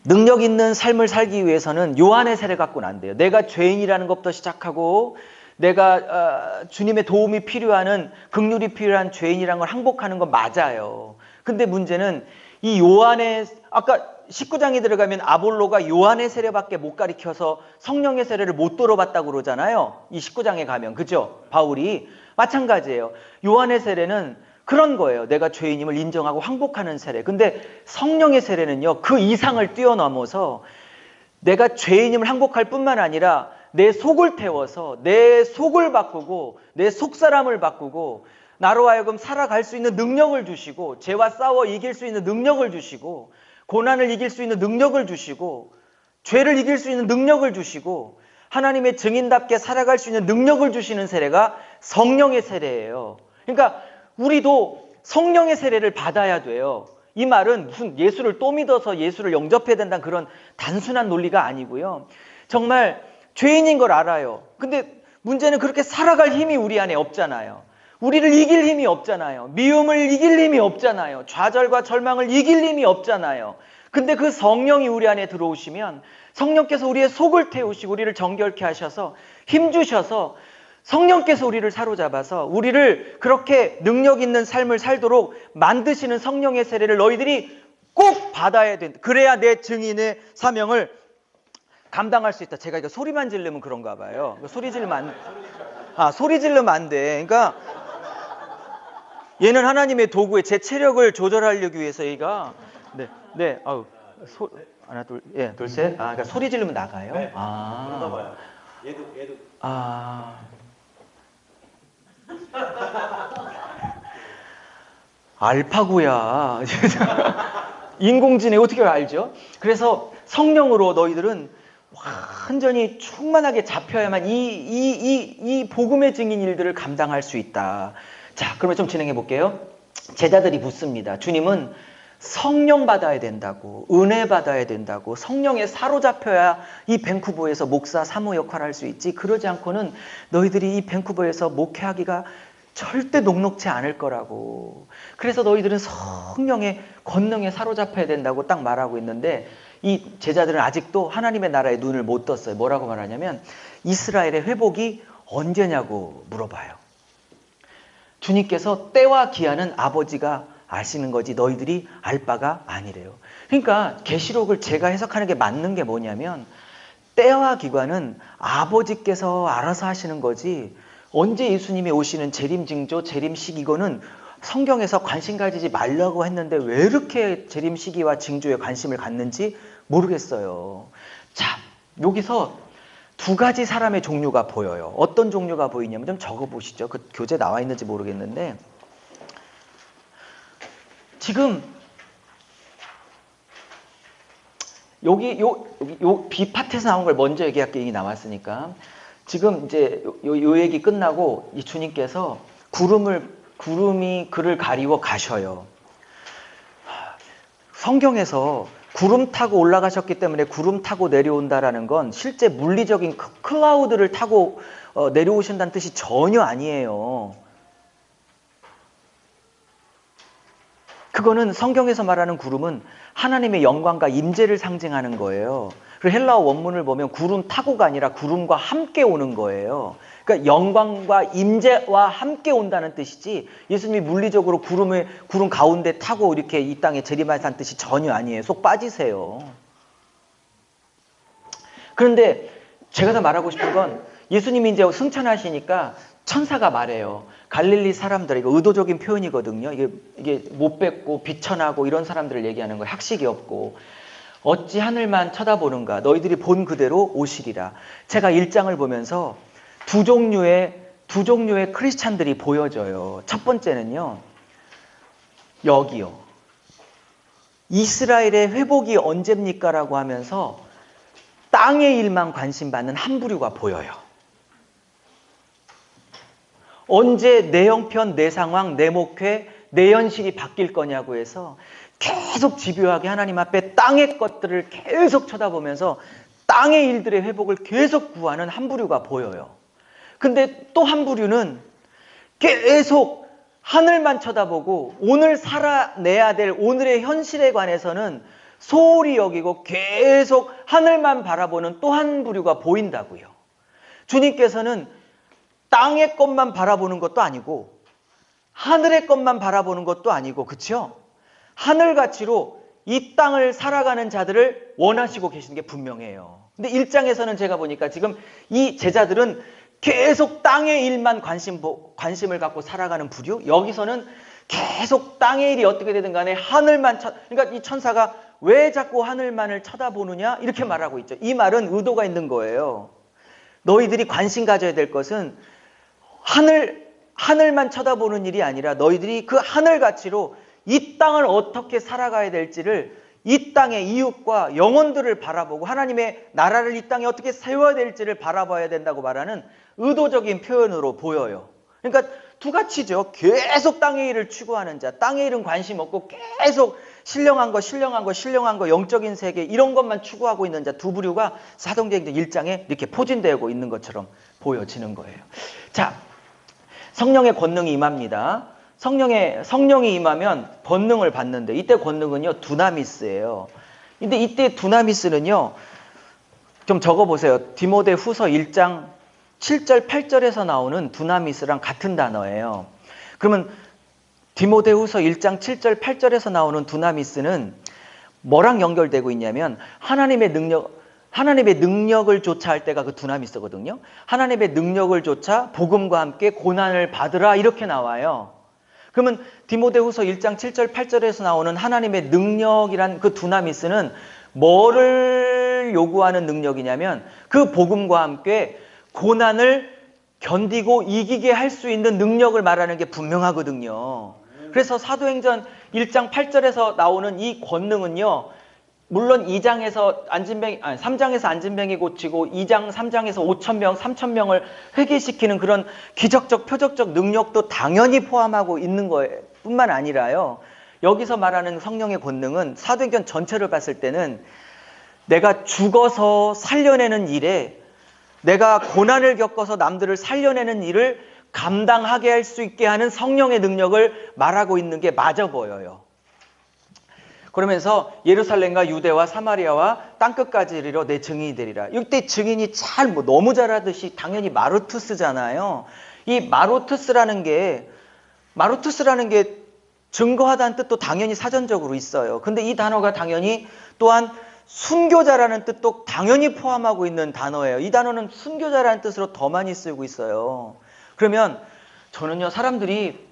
능력 있는 삶을 살기 위해서는 요한의 세례 갖고는 안 돼요. 내가 죄인이라는 것부터 시작하고 내가 주님의 도움이 필요한 긍휼이 필요한 죄인이라는 걸 항복하는 건 맞아요. 근데 문제는 이 요한의 아까 19장에 들어가면 아볼로가 요한의 세례밖에 못 가리켜서 성령의 세례를 못 들어봤다고 그러잖아요. 이 19장에 가면 그죠? 바울이 마찬가지예요. 요한의 세례는 그런 거예요. 내가 죄인임을 인정하고 항복하는 세례. 근데 성령의 세례는요. 그 이상을 뛰어넘어서 내가 죄인임을 항복할 뿐만 아니라 내 속을 태워서 내 속을 바꾸고 내 속사람을 바꾸고 나로 하여금 살아갈 수 있는 능력을 주시고 죄와 싸워 이길 수 있는 능력을 주시고 고난을 이길 수 있는 능력을 주시고 죄를 이길 수 있는 능력을 주시고 하나님의 증인답게 살아갈 수 있는 능력을 주시는 세례가 성령의 세례예요. 그러니까 우리도 성령의 세례를 받아야 돼요. 이 말은 무슨 예수를 또 믿어서 예수를 영접해야 된다는 그런 단순한 논리가 아니고요. 정말 죄인인 걸 알아요. 근데 문제는 그렇게 살아갈 힘이 우리 안에 없잖아요. 우리를 이길 힘이 없잖아요. 미움을 이길 힘이 없잖아요. 좌절과 절망을 이길 힘이 없잖아요. 근데 그 성령이 우리 안에 들어오시면 성령께서 우리의 속을 태우시고 우리를 정결케 하셔서 힘 주셔서 성령께서 우리를 사로잡아서 우리를 그렇게 능력 있는 삶을 살도록 만드시는 성령의 세례를 너희들이 꼭 받아야 된다. 그래야 내 증인의 사명을 감당할 수 있다. 제가 이거 소리만 지르면 그런가 봐요. 소리 지르면 안 돼. 그러니까 얘는 하나님의 도구에 제 체력을 조절하려기 위해서 얘가 하나 둘 셋. 그러니까 소리 지르면 나가요. 네. 그런가 봐요. 얘도. 알파고야. 인공지능 어떻게 알죠? 그래서 성령으로 너희들은 완전히 충만하게 잡혀야만 이 복음의 증인 일들을 감당할 수 있다. 자, 그러면 좀 진행해 볼게요. 제자들이 묻습니다. 주님은 성령 받아야 된다고, 은혜 받아야 된다고, 성령에 사로잡혀야 이 밴쿠버에서 목사 사모 역할을 할 수 있지. 그러지 않고는 너희들이 이 밴쿠버에서 목회하기가 절대 녹록지 않을 거라고. 그래서 너희들은 성령의 권능에 사로잡혀야 된다고 딱 말하고 있는데 이 제자들은 아직도 하나님의 나라에 눈을 못 떴어요. 뭐라고 말하냐면 이스라엘의 회복이 언제냐고 물어봐요. 주님께서 때와 기한은 아버지가 아시는 거지 너희들이 알 바가 아니래요. 그러니까 계시록을 제가 해석하는 게 맞는 게 뭐냐면 때와 기간은 아버지께서 알아서 하시는 거지 언제 예수님이 오시는 재림징조, 재림식 이거는 성경에서 관심 가지지 말라고 했는데 왜 이렇게 재림시기와 징조에 관심을 갖는지 모르겠어요. 자, 여기서 두 가지 사람의 종류가 보여요. 어떤 종류가 보이냐면 좀 적어보시죠. 그 교재 나와 있는지 모르겠는데 지금 여기 B파트에서 나온 걸 먼저 얘기할게. 얘기 나왔으니까 지금 이제 요 얘기 끝나고 이 주님께서 구름이 그를 가리워 가셔요. 성경에서 구름 타고 올라가셨기 때문에 구름 타고 내려온다라는 건 실제 물리적인 클라우드를 타고 내려오신다는 뜻이 전혀 아니에요. 그거는 성경에서 말하는 구름은 하나님의 영광과 임재를 상징하는 거예요. 그리고 헬라어 원문을 보면 구름 타고가 아니라 구름과 함께 오는 거예요. 그러니까 영광과 임재와 함께 온다는 뜻이지 예수님이 물리적으로 구름 가운데 타고 이렇게 이 땅에 재림하시다는 뜻이 전혀 아니에요. 쏙 빠지세요. 그런데 제가 더 말하고 싶은 건 예수님이 이제 승천하시니까 천사가 말해요. 갈릴리 사람들, 이거 의도적인 표현이거든요. 이게 못 뵙고 비천하고 이런 사람들을 얘기하는 거예요. 학식이 없고. 어찌 하늘만 쳐다보는가. 너희들이 본 그대로 오시리라. 제가 1장을 보면서 두 종류의 크리스찬들이 보여져요. 첫 번째는요. 여기요. 이스라엘의 회복이 언제입니까? 라고 하면서 땅의 일만 관심 받는 한 부류가 보여요. 언제 내 형편, 내 상황, 내 목회, 내 현실이 바뀔 거냐고 해서 계속 집요하게 하나님 앞에 땅의 것들을 계속 쳐다보면서 땅의 일들의 회복을 계속 구하는 한 부류가 보여요. 근데 또 한 부류는 계속 하늘만 쳐다보고 오늘 살아내야 될 오늘의 현실에 관해서는 소홀히 여기고 계속 하늘만 바라보는 또 한 부류가 보인다고요. 주님께서는 땅의 것만 바라보는 것도 아니고 하늘의 것만 바라보는 것도 아니고, 그렇죠? 하늘 가치로 이 땅을 살아가는 자들을 원하시고 계시는 게 분명해요. 근데 1장에서는 제가 보니까 지금 이 제자들은 계속 땅의 일만 관심을 갖고 살아가는 부류, 여기서는 계속 땅의 일이 어떻게 되든 간에 하늘만 그러니까 이 천사가 왜 자꾸 하늘만을 쳐다보느냐 이렇게 말하고 있죠. 이 말은 의도가 있는 거예요. 너희들이 관심 가져야 될 것은 하늘만 쳐다보는 일이 아니라 너희들이 그 하늘 가치로 이 땅을 어떻게 살아가야 될지를, 이 땅의 이웃과 영혼들을 바라보고 하나님의 나라를 이 땅에 어떻게 세워야 될지를 바라봐야 된다고 말하는 의도적인 표현으로 보여요. 그러니까 두 가치죠. 계속 땅의 일을 추구하는 자, 땅의 일은 관심 없고 계속 신령한 거, 영적인 세계 이런 것만 추구하고 있는 자 두 부류가 사도행전 1장에 이렇게 포진되고 있는 것처럼 보여지는 거예요. 자, 성령의 권능이 임합니다. 성령이 임하면 권능을 받는데, 이때 권능은요 두나미스예요. 근데 이때 두나미스는요 좀 적어보세요. 디모데후서 1장 7절 8절에서 나오는 두나미스랑 같은 단어예요. 그러면 디모데후서 1장 7절 8절에서 나오는 두나미스는 뭐랑 연결되고 있냐면 하나님의 능력을 조차 할 때가 그 두나미스거든요. 하나님의 능력을 조차 복음과 함께 고난을 받으라 이렇게 나와요. 그러면 디모데후서 1장 7절 8절에서 나오는 하나님의 능력이란 그 두나미스는 뭐를 요구하는 능력이냐면 그 복음과 함께 고난을 견디고 이기게 할 수 있는 능력을 말하는 게 분명하거든요. 그래서 사도행전 1장 8절에서 나오는 이 권능은요, 물론 3장에서 안진뱅이 고치고 2장 3장에서 5,000명 3,000명을 회개시키는 그런 기적적 표적적 능력도 당연히 포함하고 있는 거예요. 뿐만 아니라요, 여기서 말하는 성령의 권능은 사도행전 전체를 봤을 때는 내가 죽어서 살려내는 일에, 내가 고난을 겪어서 남들을 살려내는 일을 감당하게 할 수 있게 하는 성령의 능력을 말하고 있는 게 맞아 보여요. 그러면서 예루살렘과 유대와 사마리아와 땅끝까지 이르러 내 증인이 되리라. 이때 증인이 너무 잘하듯이 당연히 마루투스잖아요. 이 마루투스라는 게 증거하다는 뜻도 당연히 사전적으로 있어요. 근데 이 단어가 당연히 또한 순교자라는 뜻도 당연히 포함하고 있는 단어예요. 이 단어는 순교자라는 뜻으로 더 많이 쓰이고 있어요. 그러면 저는요, 사람들이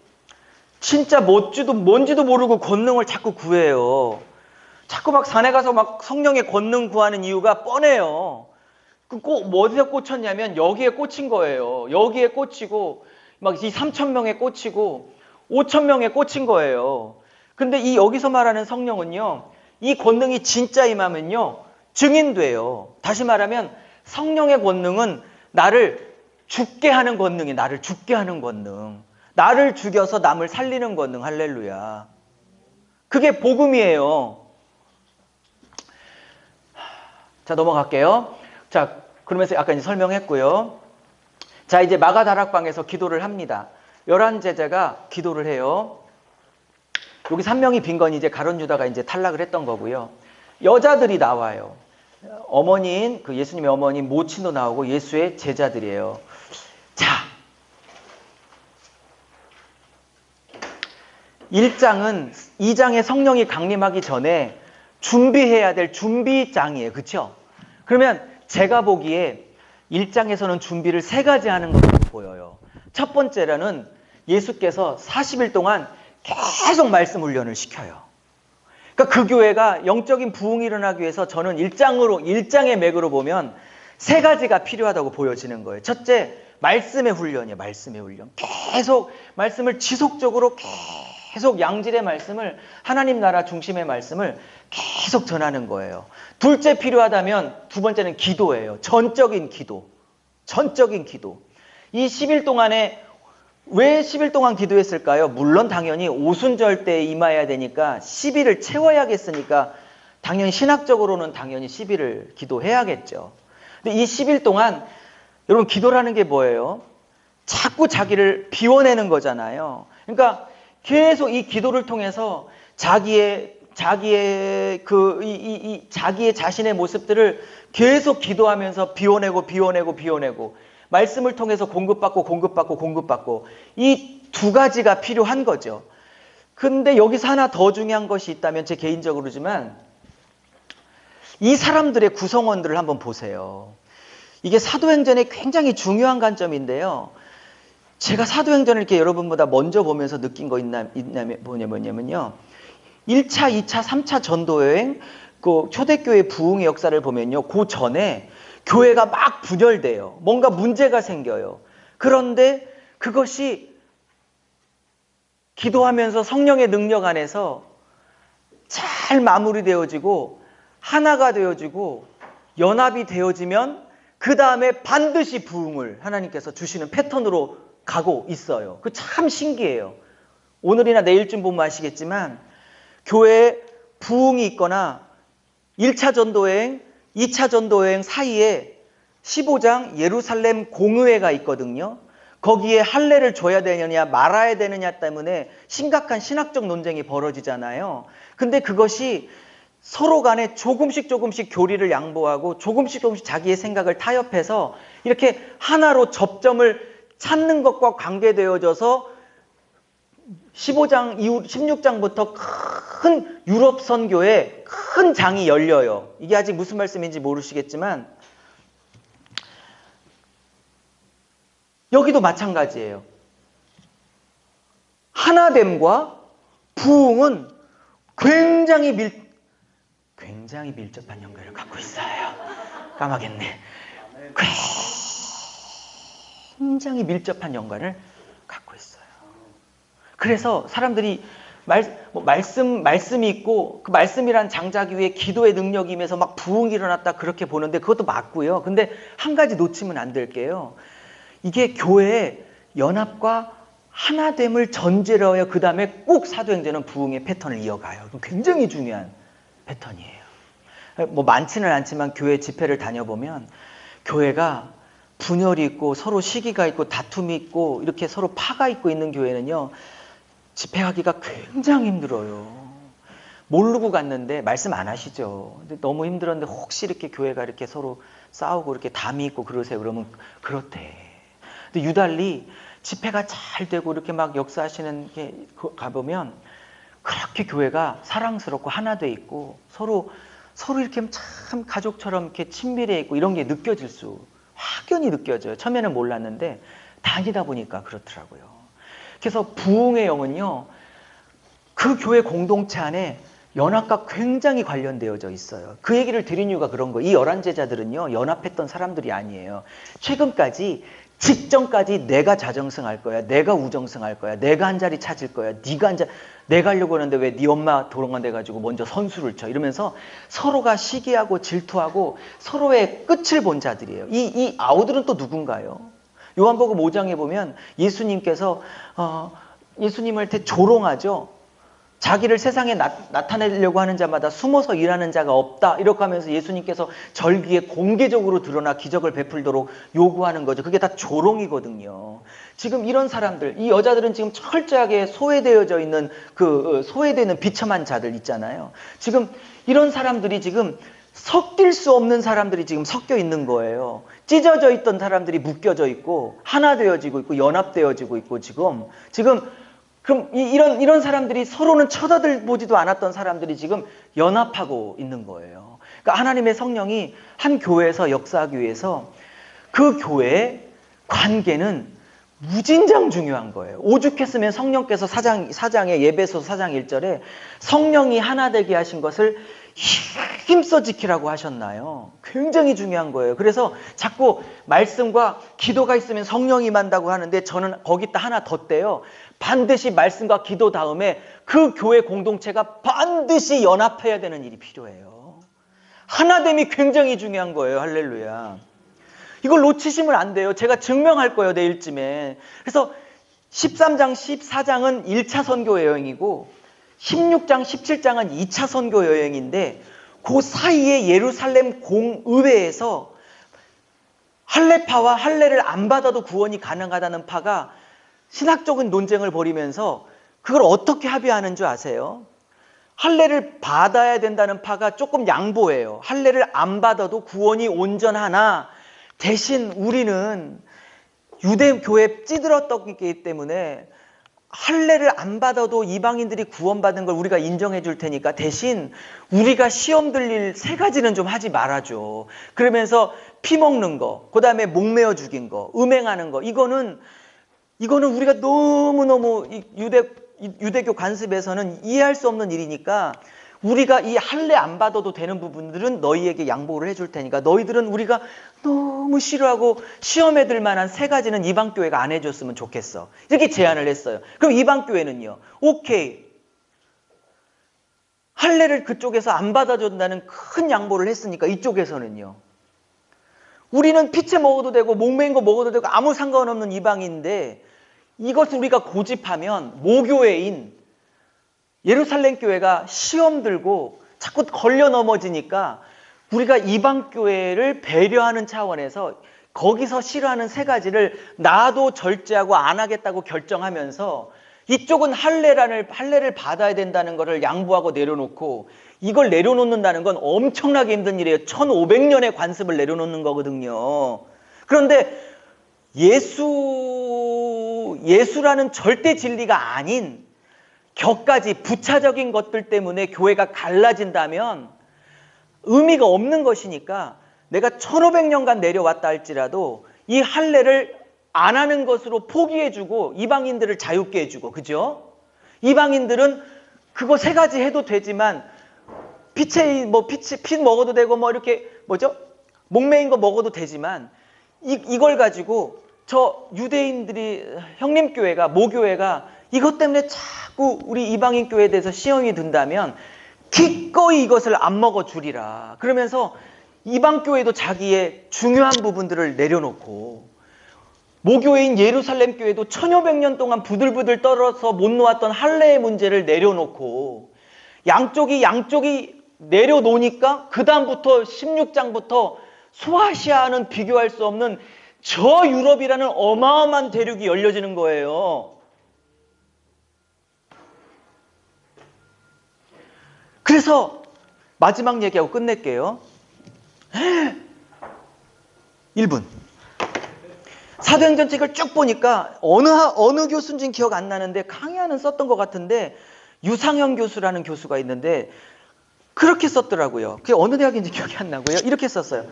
진짜 뭔지도 모르고 권능을 자꾸 구해요. 자꾸 막 산에 가서 막 성령의 권능 구하는 이유가 뻔해요. 어디서 꽂혔냐면 여기에 꽂힌 거예요. 여기에 꽂히고 막 이 3,000명에 꽂히고 5,000명에 꽂힌 거예요. 근데 여기서 말하는 성령은요, 이 권능이 진짜 임하면요 증인돼요. 다시 말하면 성령의 권능은 나를 죽게 하는 권능이, 나를 죽게 하는 권능, 나를 죽여서 남을 살리는 권능. 할렐루야. 그게 복음이에요. 자, 넘어갈게요. 자, 그러면서 아까 이제 설명했고요. 자, 이제 마가다락방에서 기도를 합니다. 11 제자가 기도를 해요. 여기 3명이 빈 건 이제 가룟 유다가 이제 탈락을 했던 거고요. 여자들이 나와요. 어머니인 그 예수님의 어머니인 모친도 나오고 예수의 제자들이에요. 자, 1장은 2장에 성령이 강림하기 전에 준비해야 될 준비장이에요. 그렇죠? 그러면 제가 보기에 1장에서는 준비를 3가지 하는 것으로 보여요. 첫 번째로는 예수께서 40일 동안 계속 말씀 훈련을 시켜요. 그러니까 그 교회가 영적인 부흥이 일어나기 위해서 저는 1장의 맥으로 보면 3가지가 필요하다고 보여지는 거예요. 첫째, 말씀의 훈련이에요. 말씀의 훈련. 계속 말씀을 지속적으로 계속 양질의 말씀을, 하나님 나라 중심의 말씀을 계속 전하는 거예요. 둘째 필요하다면 두 번째는 기도예요. 전적인 기도. 이 10일 동안에 왜 10일 동안 기도했을까요? 물론 당연히 오순절 때 임해야 되니까 10일을 채워야겠으니까 당연히 신학적으로는 당연히 10일을 기도해야겠죠. 근데 이 10일 동안 여러분 기도라는 게 뭐예요? 자꾸 자기를 비워내는 거잖아요. 그러니까 계속 이 기도를 통해서 자기의 자신의 모습들을 계속 기도하면서 비워내고 말씀을 통해서 공급받고 이 두 가지가 필요한 거죠. 근데 여기서 하나 더 중요한 것이 있다면 제 개인적으로지만 이 사람들의 구성원들을 한번 보세요. 이게 사도행전의 굉장히 중요한 관점인데요. 제가 사도행전을 이렇게 여러분보다 먼저 보면서 느낀 거 뭐냐면요. 1차, 2차, 3차 전도여행, 그 초대교회 부흥의 역사를 보면요. 그 전에 교회가 막 분열돼요. 뭔가 문제가 생겨요. 그런데 그것이 기도하면서 성령의 능력 안에서 잘 마무리되어지고 하나가 되어지고 연합이 되어지면 그 다음에 반드시 부흥을 하나님께서 주시는 패턴으로 가고 있어요. 그 참 신기해요. 오늘이나 내일쯤 보면 아시겠지만 교회에 부흥이 있거나 1차 전도여행, 2차 전도여행 사이에 15장 예루살렘 공의회가 있거든요. 거기에 할례를 줘야 되느냐 말아야 되느냐 때문에 심각한 신학적 논쟁이 벌어지잖아요. 근데 그것이 서로 간에 조금씩 교리를 양보하고 조금씩 자기의 생각을 타협해서 이렇게 하나로 접점을 찾는 것과 관계되어져서 15장 이후 16장부터 큰 유럽 선교에 큰 장이 열려요. 이게 아직 무슨 말씀인지 모르시겠지만 여기도 마찬가지예요. 하나됨과 부흥은 굉장히 밀접한 연결을 갖고 있어요. 까마겠네. 굉장히 밀접한 연관을 갖고 있어요. 그래서 사람들이 말씀이 있고 그 말씀이란 장자기 위에 기도의 능력이 임해서 막 부흥이 일어났다 그렇게 보는데 그것도 맞고요. 근데 한 가지 놓치면 안 될 게요. 이게 교회의 연합과 하나됨을 전제로 해요. 그 다음에 꼭 사도행전은 부흥의 패턴을 이어가요. 굉장히 중요한 패턴이에요. 뭐 많지는 않지만 교회 집회를 다녀보면 교회가 분열이 있고 서로 시기가 있고 다툼이 있고 이렇게 서로 파가 있고 있는 교회는요. 집회하기가 굉장히 힘들어요. 모르고 갔는데 말씀 안 하시죠. 근데 너무 힘들었는데 혹시 이렇게 교회가 이렇게 서로 싸우고 이렇게 담이 있고 그러세요. 그러면 그렇대. 근데 유달리 집회가 잘 되고 이렇게 막 역사하시는 게 가보면 그렇게 교회가 사랑스럽고 하나 돼 있고 서로 이렇게 참 가족처럼 이렇게 친밀해 있고 이런 게 확연히 느껴져요. 처음에는 몰랐는데 다니다 보니까 그렇더라고요. 그래서 부흥의 영은요. 그 교회 공동체 안에 연합과 굉장히 관련되어져 있어요. 그 얘기를 드린 이유가 그런 거예요. 이 11제자들은요. 연합했던 사람들이 아니에요. 최근까지 직전까지 내가 자정승할 거야. 내가 우정승할 거야. 내가 한 자리 찾을 거야. 네가 한 자리 내가 하려고 하는데 왜 네 엄마 도망가돼가지고 먼저 선수를 쳐. 이러면서 서로가 시기하고 질투하고 서로의 끝을 본 자들이에요. 이 아우들은 또 누군가요? 요한복음 5장에 보면 예수님께서 예수님한테 조롱하죠. 자기를 세상에 나타내려고 하는 자마다 숨어서 일하는 자가 없다. 이렇게 하면서 예수님께서 절기에 공개적으로 드러나 기적을 베풀도록 요구하는 거죠. 그게 다 조롱이거든요. 지금 이런 사람들, 이 여자들은 지금 철저하게 소외되어져 있는 소외되는 비참한 자들 있잖아요. 지금 이런 사람들이 지금 섞일 수 없는 사람들이 지금 섞여 있는 거예요. 찢어져 있던 사람들이 묶여져 있고 하나 되어지고 있고 연합되어지고 있고 지금 그럼 이런 사람들이 서로는 쳐다보지도 않았던 사람들이 지금 연합하고 있는 거예요. 그러니까 하나님의 성령이 한 교회에서 역사하기 위해서 그 교회의 관계는 무진장 중요한 거예요. 오죽했으면 성령께서 4장에 예배소 4장 1절에 성령이 하나 되게 하신 것을 힘써 지키라고 하셨나요? 굉장히 중요한 거예요. 그래서 자꾸 말씀과 기도가 있으면 성령이 임한다고 하는데 저는 거기다 하나 덧대요. 반드시 말씀과 기도 다음에 그 교회 공동체가 반드시 연합해야 되는 일이 필요해요. 하나됨이 굉장히 중요한 거예요. 할렐루야. 이걸 놓치시면 안 돼요. 제가 증명할 거예요. 내일쯤에. 그래서 13장, 14장은 1차 선교 여행이고 16장, 17장은 2차 선교 여행인데 그 사이에 예루살렘 공의회에서 할례파와 할례를 안 받아도 구원이 가능하다는 파가 신학적인 논쟁을 벌이면서 그걸 어떻게 합의하는 줄 아세요? 할례를 받아야 된다는 파가 조금 양보해요. 할례를 안 받아도 구원이 온전하나 대신 우리는 유대교에 찌들었기 때문에 할례를 안 받아도 이방인들이 구원받은 걸 우리가 인정해 줄 테니까 대신 우리가 시험 들릴 세 가지는 좀 하지 말아줘. 그러면서 피 먹는 거, 그 다음에 목매어 죽인 거, 음행하는 거, 이거는 우리가 너무너무 유대교 관습에서는 이해할 수 없는 일이니까 우리가 이 할례 안 받아도 되는 부분들은 너희에게 양보를 해줄 테니까 너희들은 우리가 너무 싫어하고 시험에 들 만한 세 가지는 이방교회가 안 해줬으면 좋겠어. 이렇게 제안을 했어요. 그럼 이방교회는요, 오케이. 할례를 그쪽에서 안 받아준다는 큰 양보를 했으니까 이쪽에서는요, 우리는 피채 먹어도 되고 목매인 거 먹어도 되고 아무 상관없는 이방인데 이것을 우리가 고집하면 모교회인 예루살렘 교회가 시험 들고 자꾸 걸려 넘어지니까 우리가 이방 교회를 배려하는 차원에서 거기서 싫어하는 세 가지를 나도 절제하고 안 하겠다고 결정하면서 이쪽은 할례를 받아야 된다는 것을 양보하고 내려놓고 이걸 내려놓는다는 건 엄청나게 힘든 일이에요. 1500년의 관습을 내려놓는 거거든요. 그런데 예수라는 절대 진리가 아닌 격가지 부차적인 것들 때문에 교회가 갈라진다면 의미가 없는 것이니까 내가 1500년간 내려왔다 할지라도 이 할례를 안 하는 것으로 포기해주고 이방인들을 자유케 해주고, 그죠? 이방인들은 그거 세 가지 해도 되지만 피 먹어도 되고 이렇게 목매인 거 먹어도 되지만 이걸 가지고 저 유대인들이 형님교회가 모교회가 이것 때문에 자꾸 우리 이방인 교회에 대해서 시험이 든다면 기꺼이 이것을 안 먹어주리라. 그러면서 이방교회도 자기의 중요한 부분들을 내려놓고 모교회인 예루살렘 교회도 1500년 동안 부들부들 떨어서 못 놓았던 할례의 문제를 내려놓고 양쪽이 내려놓으니까 그 다음부터 16장부터 소아시아는 비교할 수 없는 저 유럽이라는 어마어마한 대륙이 열려지는 거예요. 그래서 마지막 얘기하고 끝낼게요. 1분. 사도행전 책을 쭉 보니까 어느 교수인지는 기억 안 나는데 강의하는 썼던 것 같은데 유상현 교수라는 교수가 있는데 그렇게 썼더라고요. 그게 어느 대학인지 기억이 안 나고요. 이렇게 썼어요.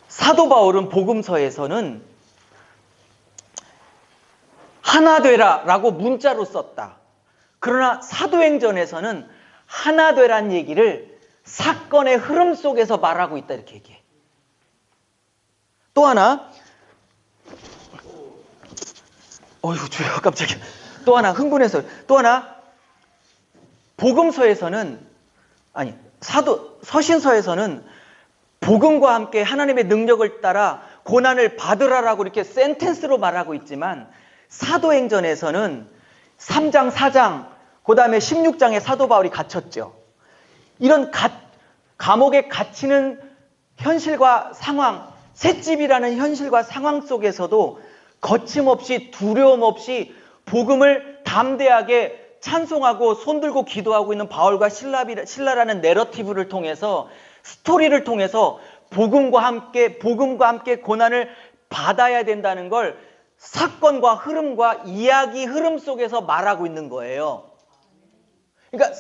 사도 바울은 복음서에서는 하나 되라 라고 문자로 썼다. 그러나 사도행전에서는 하나 되란 얘기를 사건의 흐름 속에서 말하고 있다, 이렇게 얘기해. 또 하나, 어휴 주여 깜짝이야. 또 하나 흥분해서, 또 하나 복음서에서는 서신서에서는 복음과 함께 하나님의 능력을 따라 고난을 받으라라고 이렇게 센텐스로 말하고 있지만 사도행전에서는 3장, 4장, 그 다음에 16장에 사도 바울이 갇혔죠. 이런 감옥에 갇히는 현실과 상황, 셋집이라는 현실과 상황 속에서도 거침없이 두려움 없이 복음을 담대하게 찬송하고 손들고 기도하고 있는 바울과 실라라는 내러티브를 통해서 스토리를 통해서 복음과 함께 고난을 받아야 된다는 걸 사건과 흐름과 이야기 흐름 속에서 말하고 있는 거예요. 그러니까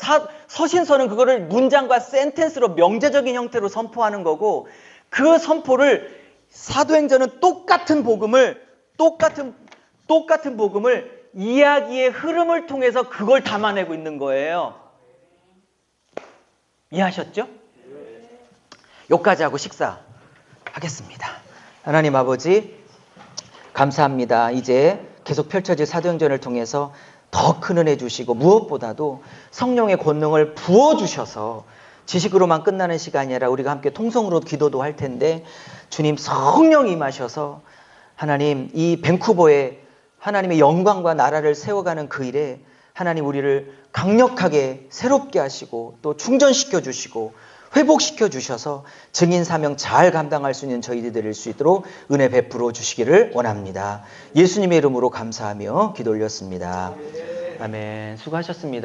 서신서는 그거를 문장과 센텐스로 명제적인 형태로 선포하는 거고 그 선포를 사도행전은 똑같은 복음을 이야기의 흐름을 통해서 그걸 담아내고 있는 거예요. 이해하셨죠? 여기까지 하고 식사하겠습니다. 하나님 아버지 감사합니다. 이제 계속 펼쳐질 사도행전을 통해서 더 큰 은혜 주시고 무엇보다도 성령의 권능을 부어주셔서 지식으로만 끝나는 시간이 아니라 우리가 함께 통성으로 기도도 할 텐데 주님 성령 임하셔서 하나님 이 밴쿠버에 하나님의 영광과 나라를 세워가는 그 일에 하나님 우리를 강력하게 새롭게 하시고 또 충전시켜 주시고 회복시켜 주셔서 증인 사명 잘 감당할 수 있는 저희들이 될 수 있도록 은혜 베풀어 주시기를 원합니다. 예수님의 이름으로 감사하며 기도 올렸습니다. 아멘. 수고하셨습니다.